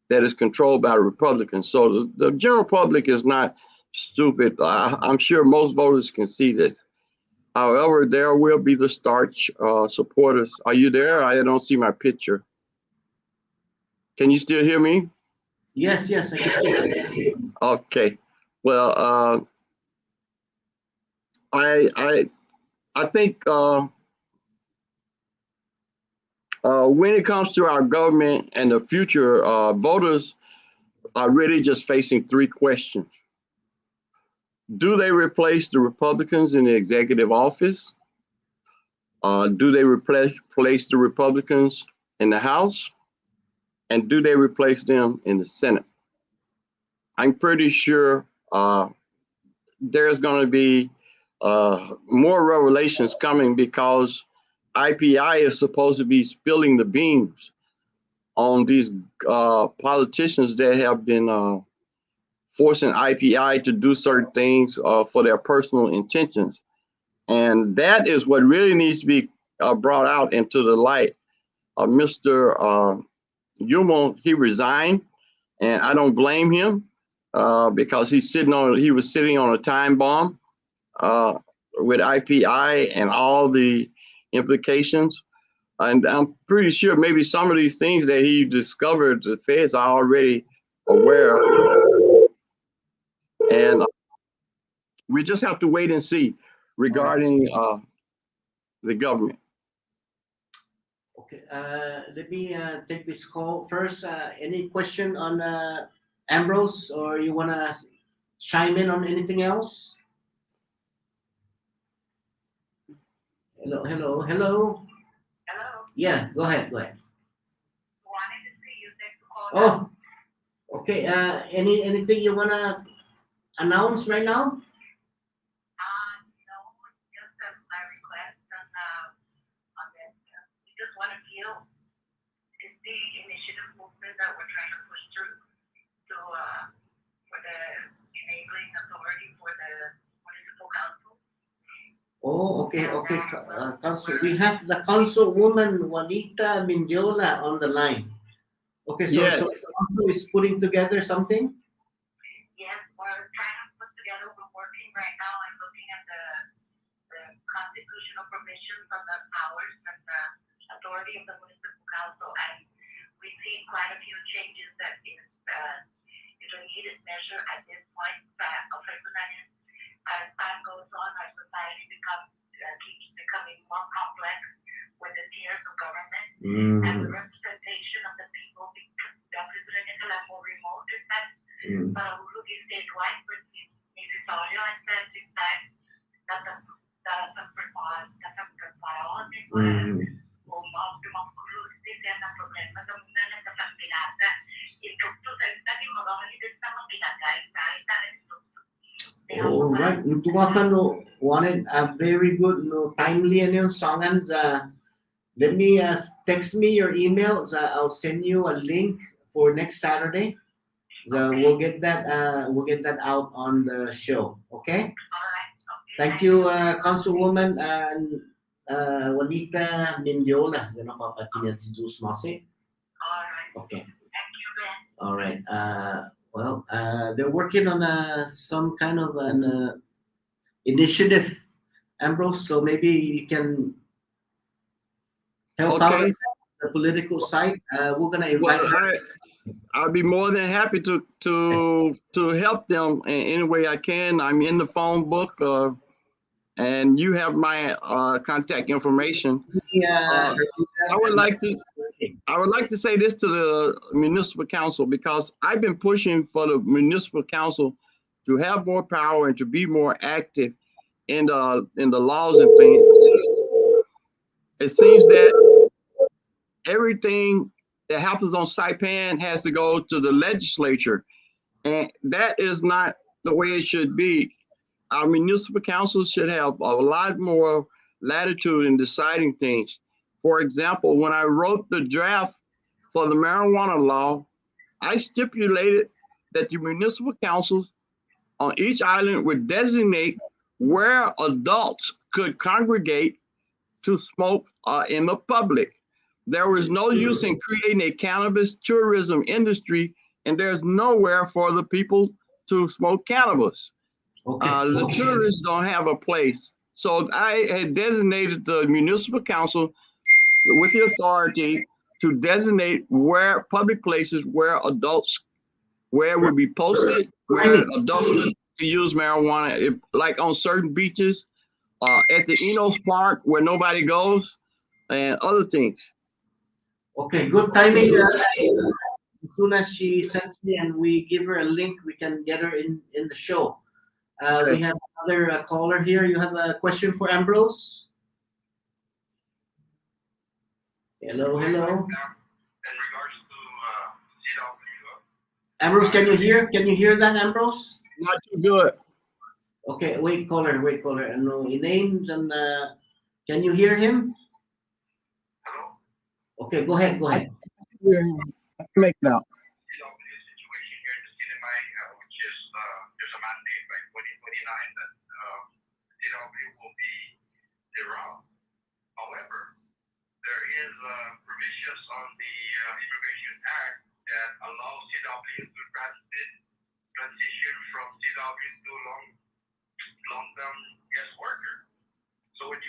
that is controlled by the Republicans. So the general public is not stupid. I'm sure most voters can see this. However, there will be the starch supporters. Are you there? I don't see my picture. Can you still hear me? Yes, I can see. Okay. Well, I think when it comes to our government and the future, voters are really just facing three questions. Do they replace the Republicans in the executive office? Do they replace the Republicans in the House? And do they replace them in the Senate? I'm pretty sure there's going to be more revelations coming because IPI is supposed to be spilling the beans on these politicians that have been forcing IPI to do certain things for their personal intentions. And that is what really needs to be brought out into the light. Mr. Yumo, he resigned, and I don't blame him because he was sitting on a time bomb. with IPI and all the implications. And I'm pretty sure maybe some of these things that he discovered, the feds are already aware of. And we just have to wait and see regarding the government. Okay, let me take this call first. Any question on Ambrose, or you want to chime in on anything else? Hello, hello, hello. Hello. Yeah, go ahead, go ahead. Wanted to see you take the call. Oh, okay. Anything you want to announce right now? No, just my request on this. We just want to feel it's the initiative movement that we're trying to push through to for the enabling authority for the municipal council. Oh, okay, okay. Council, we have the councilwoman Juanita Mindiola on the line. Okay, so Yes. so the council is putting together something. Yes, we're trying to put together. We're working right now and looking at the constitutional provisions of the powers and the authority of the municipal council, and we've seen quite a few changes that is a needed measure at this point. As time goes on, our society keeps becoming more complex with the tiers of government and the representation of the people more remote. Para uno que statewide, but necesitario at the same time that the All right, Tumakan no wanted a very good no timely and yung songan let me text me your email. I'll send you a link for next Saturday. We'll get that out on the show. Okay. Thank you, Councilwoman Juanita Mindiola. Yan ang papatinian si Jules Masi. Okay. All right. Well, they're working on some kind of an initiative, Ambrose. So maybe you can help out Okay. the political side. We're gonna invite. Well, I'll be more than happy to help them in any way I can. I'm in the phone book, and you have my contact information. I would like to say this to the municipal council, because I've been pushing for the municipal council to have more power and to be more active in the laws and things. It seems that everything that happens on Saipan has to go to the legislature, and that is not the way it should be. Our municipal councils should have a lot more latitude in deciding things. For example, when I wrote the draft for the marijuana law, I stipulated that the municipal councils on each island would designate where adults could congregate to smoke in the public. There was no use in creating a cannabis tourism industry, and there's nowhere for the people to smoke cannabis. Okay. The tourists don't have a place. So I had designated the municipal council with the authority to designate where public places where it would be posted, where adults could use marijuana, like on certain beaches, at the Enos Park where nobody goes, and other things. Okay, good timing. As soon as she sends me and we give her a link, we can get her in the show. We have another caller here. You have a question for Ambrose? Hello, hello. In regards to CW, Ambrose, can you hear? Can you hear that, Ambrose? Not too good. Okay, wait, caller. No names and can you hear him? hello? Okay, go ahead. Make it out. CW situation here in the CNMI, which is there's a mandate by 2029 that CW will be zero. However, there is provisions on the Immigration Act that allows CW to transition from CW to long-term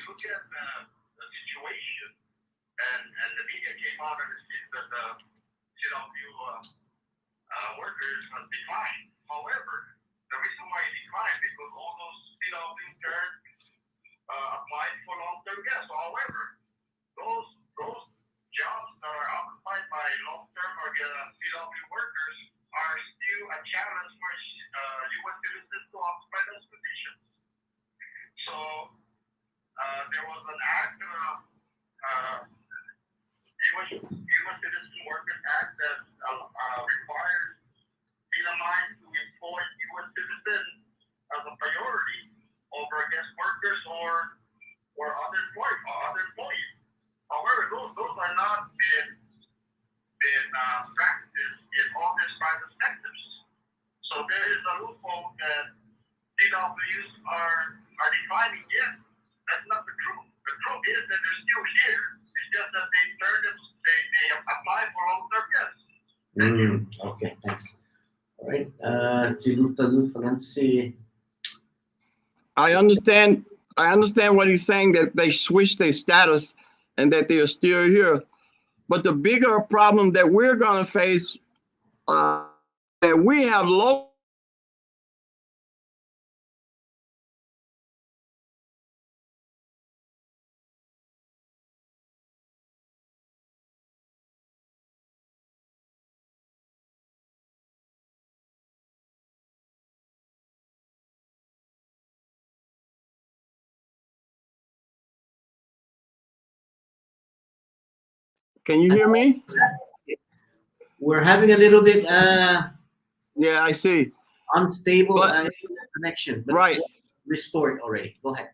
look at the situation, and the media came out and said that the CW workers have declined. However, the reason why it declined because all those CW interns applied for long-term guests. However, those jobs that are occupied by long-term or CW workers are still a challenge for U.S. citizens to occupy those positions. So there was an act, U.S. Citizen Workers Act that requires Philippines to employ U.S. citizens as a priority over guest workers or other employees. However, those are not been practiced in all these private sectors. So there is a loophole that CWs are declining. Yes, that's not the truth. The truth is that they're still here. It's just that they apply for long-term guests. Okay, thanks. All right. Tilutalu Francie. I understand what he's saying, that they switched their status and that they are still here. But the bigger problem that we're going to face, that we have low. Can you hear me? We're having a little bit Yeah, I see. unstable But- connection, but Right. restored already. Go ahead.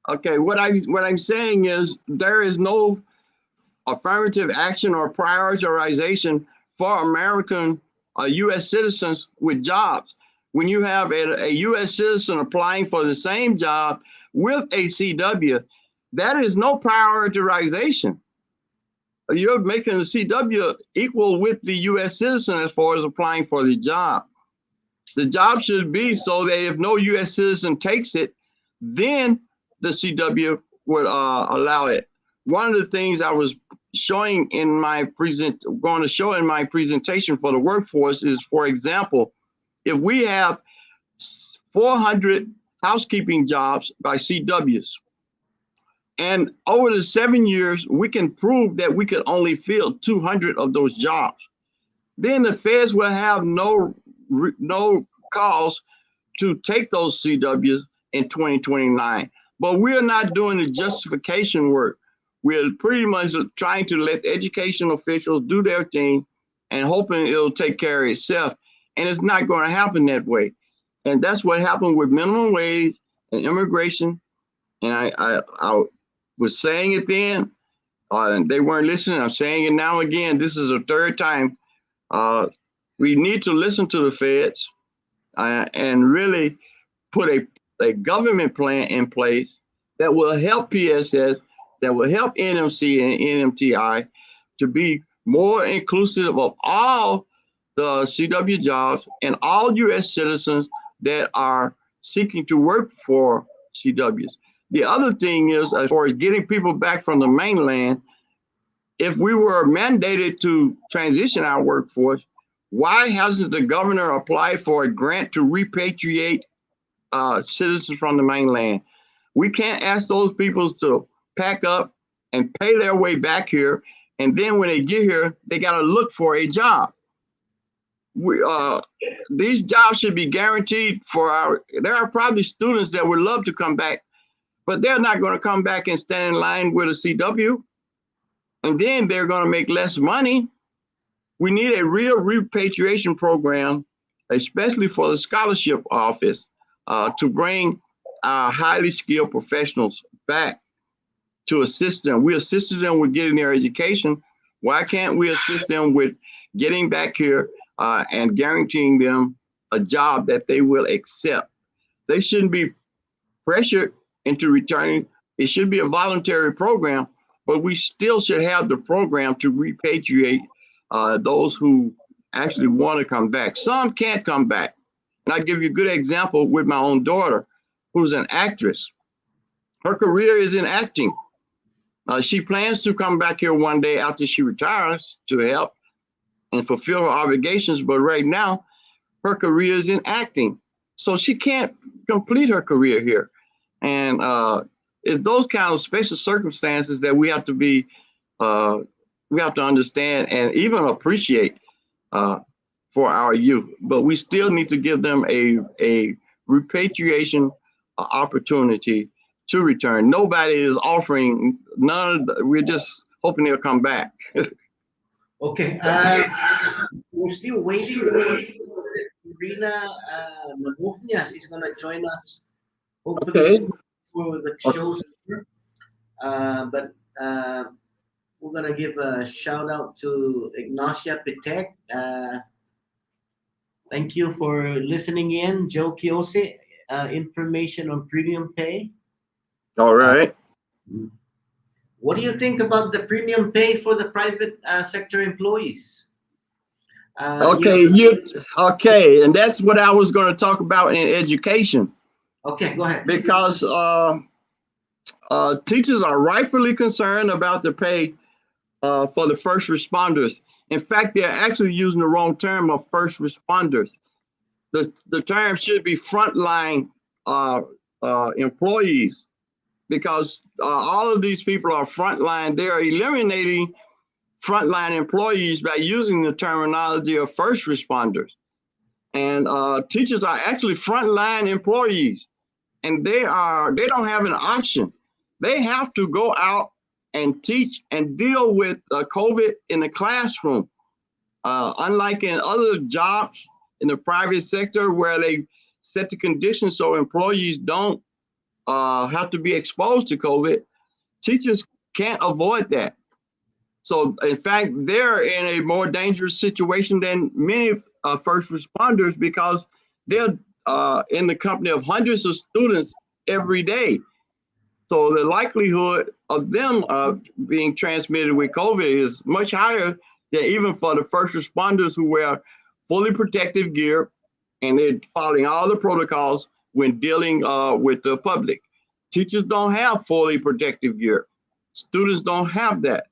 Okay, what I'm saying is there is no affirmative action or prioritization for American U.S. citizens with jobs. When you have a U.S. citizen applying for the same job with a CW, that is no prioritization. You're making the CW equal with the U.S. citizen as far as applying for the job. The job should be so that if no U.S. citizen takes it, then the CW would allow it. One of the things I was showing in my presentation for the workforce is, for example, if we have 400 housekeeping jobs by CWs, and over the 7 years, we can prove that we could only fill 200 of those jobs, then the feds will have no cause to take those CWs in 2029. But we're not doing the justification work. We're pretty much trying to let the education officials do their thing and hoping it'll take care of itself. And it's not going to happen that way. And that's what happened with minimum wage and immigration. And I was saying it then, and they weren't listening. I'm saying it now again. This is the third time. We need to listen to the feds and really put a government plan in place that will help PSS, that will help NMC and NMTI to be more inclusive of all the CW jobs and all U.S. citizens that are seeking to work for CWs. The other thing is, as far as getting people back from the mainland, if we were mandated to transition our workforce, why hasn't the governor applied for a grant to repatriate citizens from the mainland? We can't ask those people to pack up and pay their way back here, and then when they get here, they got to look for a job. These jobs should be guaranteed for there are probably students that would love to come back, but they're not going to come back and stand in line with a CW, and then they're going to make less money. We need a real repatriation program, especially for the scholarship office, to bring our highly skilled professionals back to assist them. We assisted them with getting their education. Why can't we assist them with getting back here and guaranteeing them a job that they will accept? They shouldn't be pressured into returning. It should be a voluntary program, but we still should have the program to repatriate those who actually want to come back. Some can't come back. And I'll give you a good example with my own daughter, who's an actress. her career is in acting. She plans to come back here one day after she retires to help and fulfill her obligations. But right now, her career is in acting. So she can't complete her career here. And it's those kind of special circumstances that we have to be, we have to understand and even appreciate for our youth. But we still need to give them a repatriation opportunity to return. Nobody is offering none. We're just hoping they'll come back. Okay. We're still waiting for Rina Magufnia. She's going to join us hopefully Okay. soon for the shows. But we're going to give a shout out to Ignacia Pitek. Thank you for listening in. Joe Kiyose, information on premium pay. All right. What do you think about the premium pay for the private sector employees? Okay, okay, and that's what I was going to talk about in education. Okay, go ahead. Because teachers are rightfully concerned about the pay for the first responders. In fact, they're actually using the wrong term of first responders. The term should be frontline employees, because all of these people are frontline. They are eliminating frontline employees by using the terminology of first responders. And teachers are actually frontline employees, and they don't have an option. They have to go out and teach and deal with COVID in the classroom. Unlike in other jobs in the private sector where they set the conditions so employees don't have to be exposed to COVID, teachers can't avoid that. So in fact, they're in a more dangerous situation than many first responders, because they're in the company of hundreds of students every day. So the likelihood of them being transmitted with COVID is much higher than even for the first responders who wear fully protective gear and they're following all the protocols when dealing with the public. Teachers don't have fully protective gear. Students don't have that.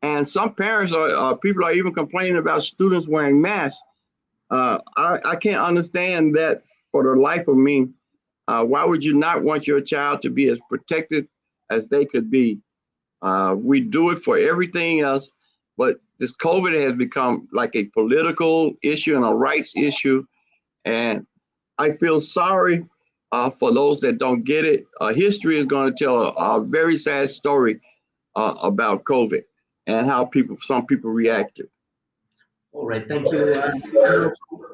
And some parents people are even complaining about students wearing masks. I can't understand that for the life of me. Why would you not want your child to be as protected as they could be? We do it for everything else, but this COVID has become like a political issue and a rights issue. And I feel sorry for those that don't get it. History is going to tell a very sad story about COVID and how some people reacted. All right, thank you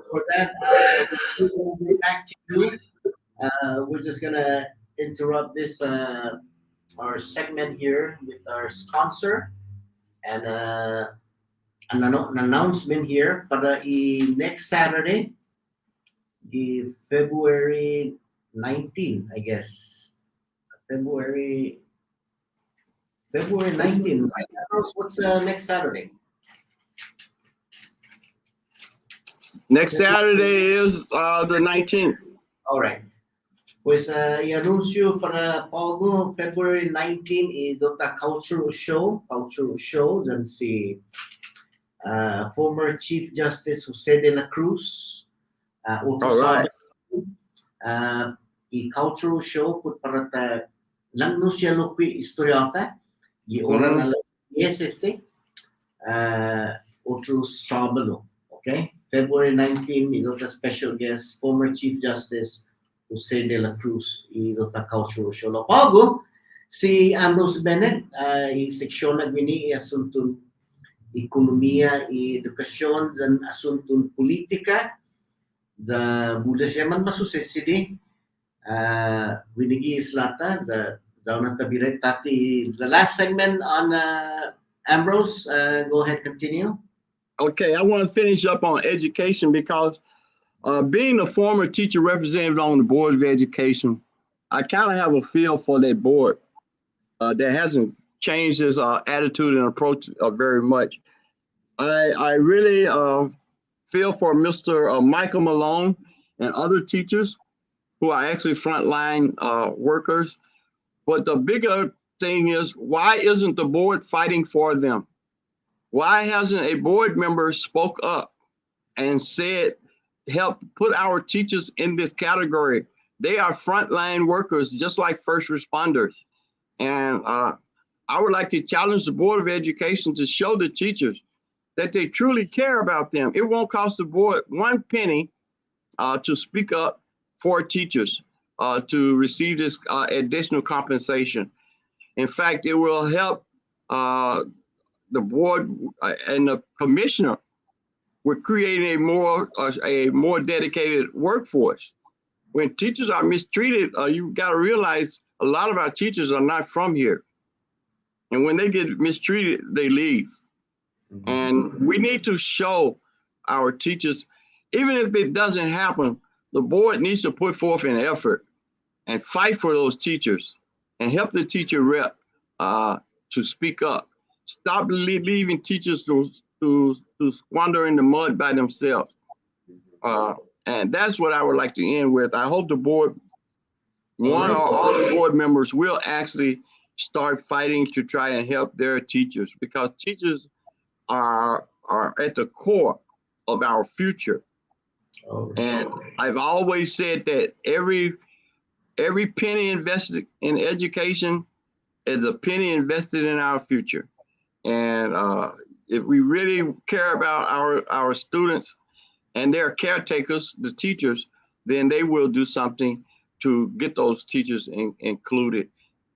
for that. We'll be back to you. We're just gonna interrupt this our segment here with our sponsor and an announcement here para next Saturday, the February 19, I guess. February 19, right? What's next Saturday? Next Saturday is the 19th. All right. Pues i-anuncio para Pogo, February 19, Dota Cultural Show dyan si former Chief Justice Jose de la Cruz. All right. I-cultural show put para ta lang no siya lukwi istoryata. I-oran alas 10 otro Sabado. Okay? February 19, Dota special guest, former Chief Justice Jose de la Cruz, Dota Cultural Show. Pago, si Ambrose Bennett, seksyon na gini asuntong ekonomiya, edukasyon, dan asuntong politika, za bulan siya man masusesidi, winigi islata, za daw na tabiret tati. The last segment on Ambrose, go ahead, continue. Okay, I want to finish up on education because being a former teacher representative on the Board of Education, I kind of have a feel for that board that hasn't changed its attitude and approach very much. I really feel for Mr. Michael Malone and other teachers who are actually frontline workers But the bigger thing is, why isn't the board fighting for them? Why hasn't a board member spoke up and said, help put our teachers in this category? They are frontline workers, just like first responders. And I would like to challenge the Board of Education to show the teachers that they truly care about them. It won't cost the board 1 penny to speak up for teachers to receive this additional compensation. In fact, it will help the board and the commissioner with creating a more dedicated workforce. When teachers are mistreated, you got to realize a lot of our teachers are not from here. And when they get mistreated, they leave. And we need to show our teachers, even if it doesn't happen, the board needs to put forth an effort and fight for those teachers and help the teacher rep to speak up. Stop leaving teachers to squander in the mud by themselves. And that's what I would like to end with. I hope the board, one or all the board members will actually start fighting to try and help their teachers, because teachers are at the core of our future. And I've always said that every penny invested in education is a penny invested in our future. And if we really care about our students and their caretakers, the teachers, then they will do something to get those teachers included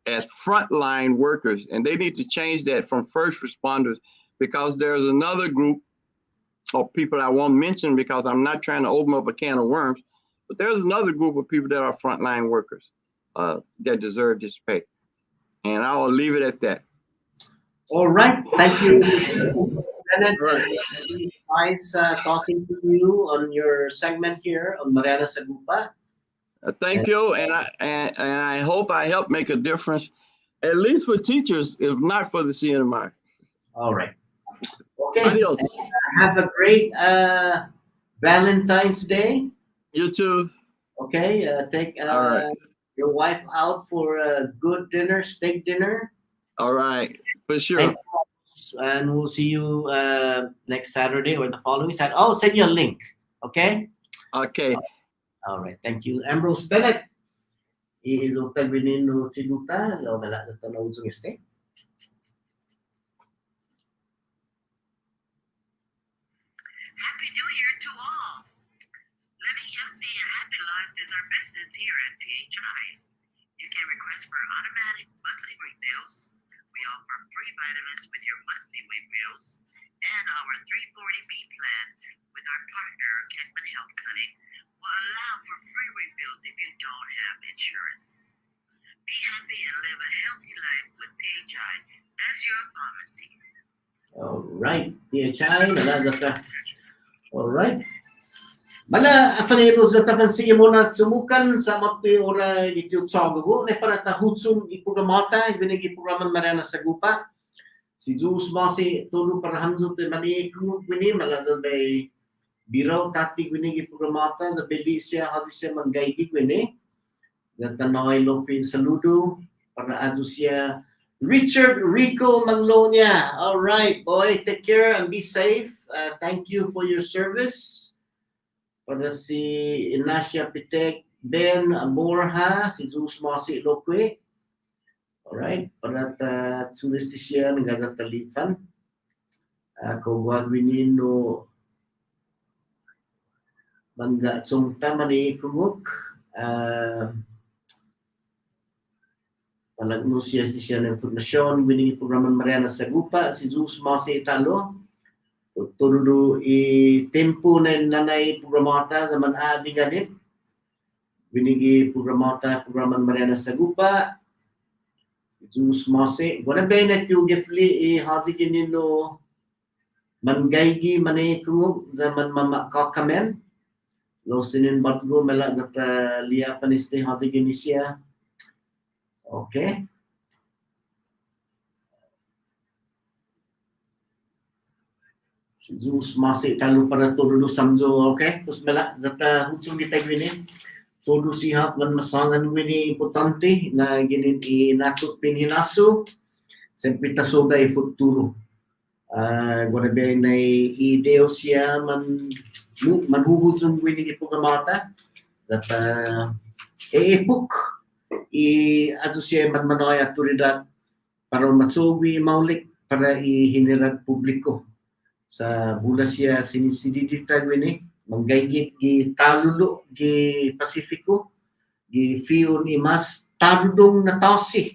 as frontline workers. And they need to change that from first responders, because there's another group of people I won't mention because I'm not trying to open up a can of worms, but there's another group of people that are frontline workers that deserve this pay. And I will leave it at that. All right. Thank you, Mr. Bennett. Nice talking to you on your segment here on Marianas Agupa. Thank you, and I hope I help make a difference, at least for teachers, if not for the CNMI. All right. Okay. Adios. Have a great Valentine's Day. You too. Okay. Take your wife out for a good dinner, steak dinner. All right, for sure. And we'll see you next Saturday or the following Saturday. I'll send you a link. Okay. Okay. All right. Thank you, Ambrose Bennett. Iluta binino siluta, wala na tanong sa este. Happy New Year to all. Living healthy and happy lives is our business here at PHI. You can request for automatic monthly refills. We offer free vitamins with your monthly refills, and our 340B plan with our partner, Kekman Health Clinic, will allow for free refills if you don't have insurance. Be happy and live a healthy life with PHI as your pharmacy. All right. PHI, nalaga sa. All right. Mala, afanero sa tapan sige mo na sumukan sa mati ora iti utsago na para ta hutsum iprogramata ibinigi programan Marianas Agupa. Si Zeus Masi tulu para hanzo te mani kung bini malada bay biraw tati binigi programata sa Belicia hati siya manggaidi kwene. Natanoy Lopin saludo para adu siya Richard Rico Magnolia. All right, boy, take care and be safe. Thank you for your service. Para si Inasia Pitek Ben Borja, si Zeus Masi Lokwe. Alright, para tulis siya nagagatalipan. Kogwagwinin no Mangga Tsungta Mani Kumuk. Palagno siya ng informasyon, winning programan Marianas Agupa, si Zeus Masi Italo. Turudo tempo na nanay programata zaman adi ganit. Binigi programata programan Marianas Agupa. Zeus Masi. Gwana benet yung gifli haji kinino mangaygi maniku zaman mama kakamen. Lo sinin batgo mela gata liya paniste haji kinisya. Okay. Zeus Masi talu para todo samjo, okay? Terus mela gata hutsung di tagwini. todo siya man masangan wini importante na ginin inatot pinhinaso sempre tasoda e futuro. Guarda na ideo siya manhuhudzong wini programata that epok ato siya manmanoy aturidad para matsuwi maulik para ihinirad publiko sa bula siya sinisididita wini manggaygit gi talulo gi Pasifiko gi fiyon imas tarudong na tasi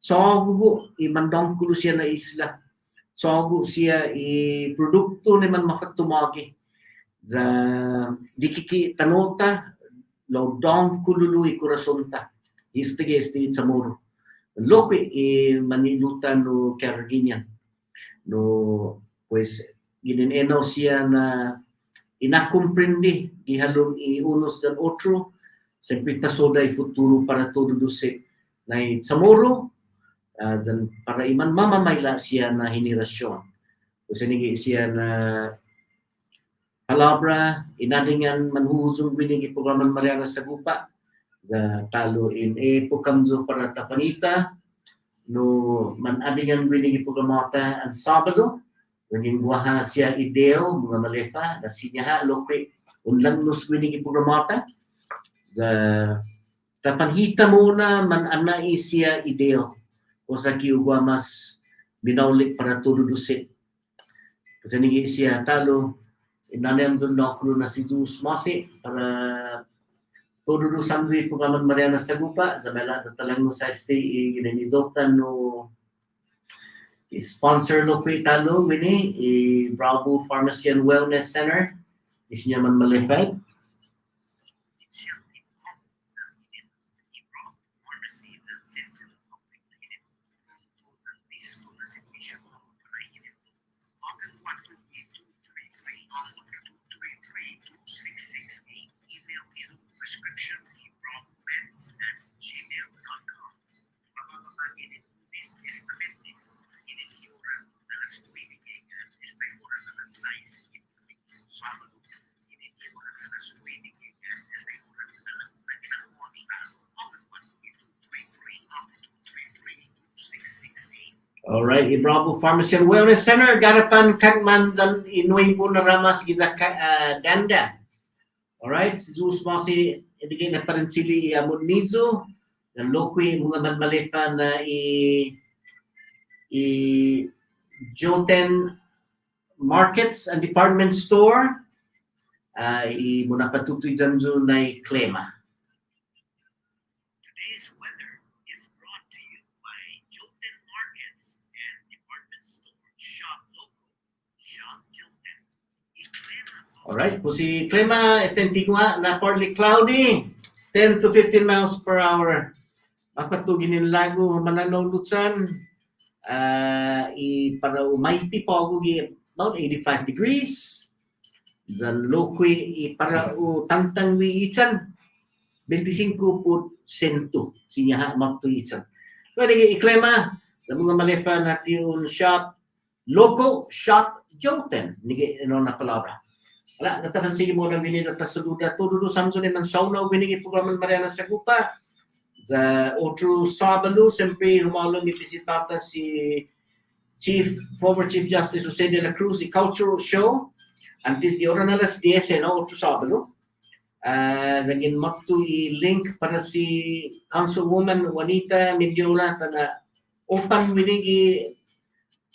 sogo imandong kulo siya na isla sogo siya i produkto ni man makatumagi za dikiki tanota lodong kululu i kurasonta istige sa muro lope manilutan no Carolinian no pues gineneno siya na inakomprende gihalong unos del otro sempre tasoda y futuro para todo dose na samoro para iman mamamayla siya na henerasyon kasi nigi siya na palabra inadingan manhuhuzong binigi programan Marianas Agupa talo in epokamzo para tapanita no manadingan binigi programata ang Sabado naging guwaha siya ideo mga malepa na sinyaha loke unlang nos binigi programata tapanhita muna man anai siya ideo o sa kiugwa mas binaulik para todo dusit kasi nigi siya talo inanayang doon na si Diyos Masi para todo do samzi programan Marianas Agupa damela talang no sa stay ginanidoktan no sponsor lo talo wini Bravo Pharmacy and Wellness Center isnya man malefag Alright, Bravo Pharmacy and Wellness Center, garapan kagman dan inuwi po na ramas giza danda. Alright, si Diyos mo si ibigay na parin sili amon nidzo, na lokwi mga manmalepa na Joten Markets and Department Store, muna patutoy dyan dyan na klema. Today's weather is brought to you by Joten Markets and Department Store. Shop local. Shop Joten. Alright, po si klima Estentigua na partly cloudy, 10 to 15 miles per hour. Mapatugin yung lago, mananaw lutsan, para umayti po ako about 85 degrees. Zan lokwi para tantang wiitan 25% sinyaha magtuitan. Pwede iklema sa mga malefa natin shop local shop Joten nigi na palabra. Wala natakan sige mo nang binili ta saluda todo samso ni man sauna binigi programan Marianas Agupa. Sa otro Sabado sempre humalo ni bisitata si former Chief Justice Jose de la Cruz i cultural show antes di oras alas 10 no otro Sabado. Zagin maktu i-link para si Councilwoman Juanita Mendiola na open binigi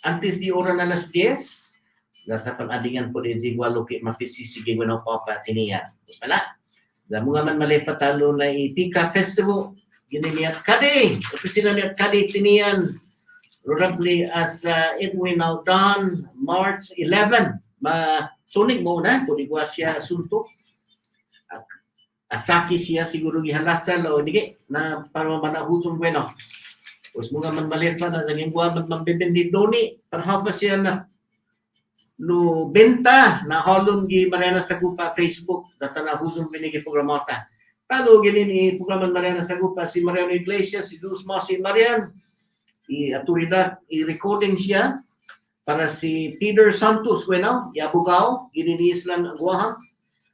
antes di oras alas 10. Dapat adingan po din si Guadalupe mapisisigay mo ng papa tiniya. Wala. Sa mga man malefa talo na Ipika Festival, ginimiyat kade. Opisina niyat kade tiniyan. Probably as it will now done March 11. Sunig mo na, kung igwa siya suntok. At saki siya siguro gihalat sa lo, hindi na para manahusong bueno. Pues mga man malefa na naging guwa magbibendi doni, parhafa siya na no benta na holong gi Marianas Agupa Facebook data na husong binigi programata. Talo ginin i programan Marianas Agupa si Mariano Iglesias, si Diyos mo si Marian, aturidad i-recording siya para si Peter Santos, bueno, i abogao, ginin islan aguahan,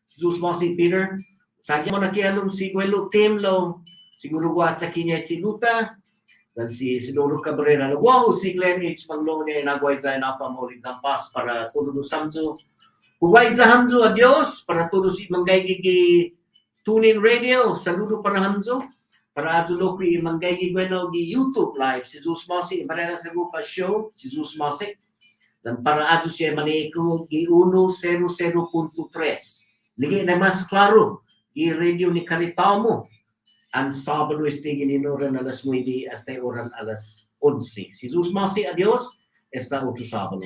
si Diyos mo si Peter, Sagya mo nakialong si Guelo Tim lo siguro guat sa kinya Chiluta dan si Sidoro Cabrera lo wow si Glenn H. Panglong niya inagway sa inapa mo rin tampas para tulo samso. Huwag sa hamzo adios para tulo si manggay gigi tunin radio. Saludo para hamzo. Para ato ko manggay gigi bueno di YouTube live si Zeus Masi Marianas Agupa show si Zeus Masi. Dan para ato siya maniko gi 100.3. Ligi na mas klaro i-radio ni Kalitaw mo. Ang Sabado estigin inoran alas 9 hasta oran alas 11. Si Zeus Masi, adios. Esta otro Sabado.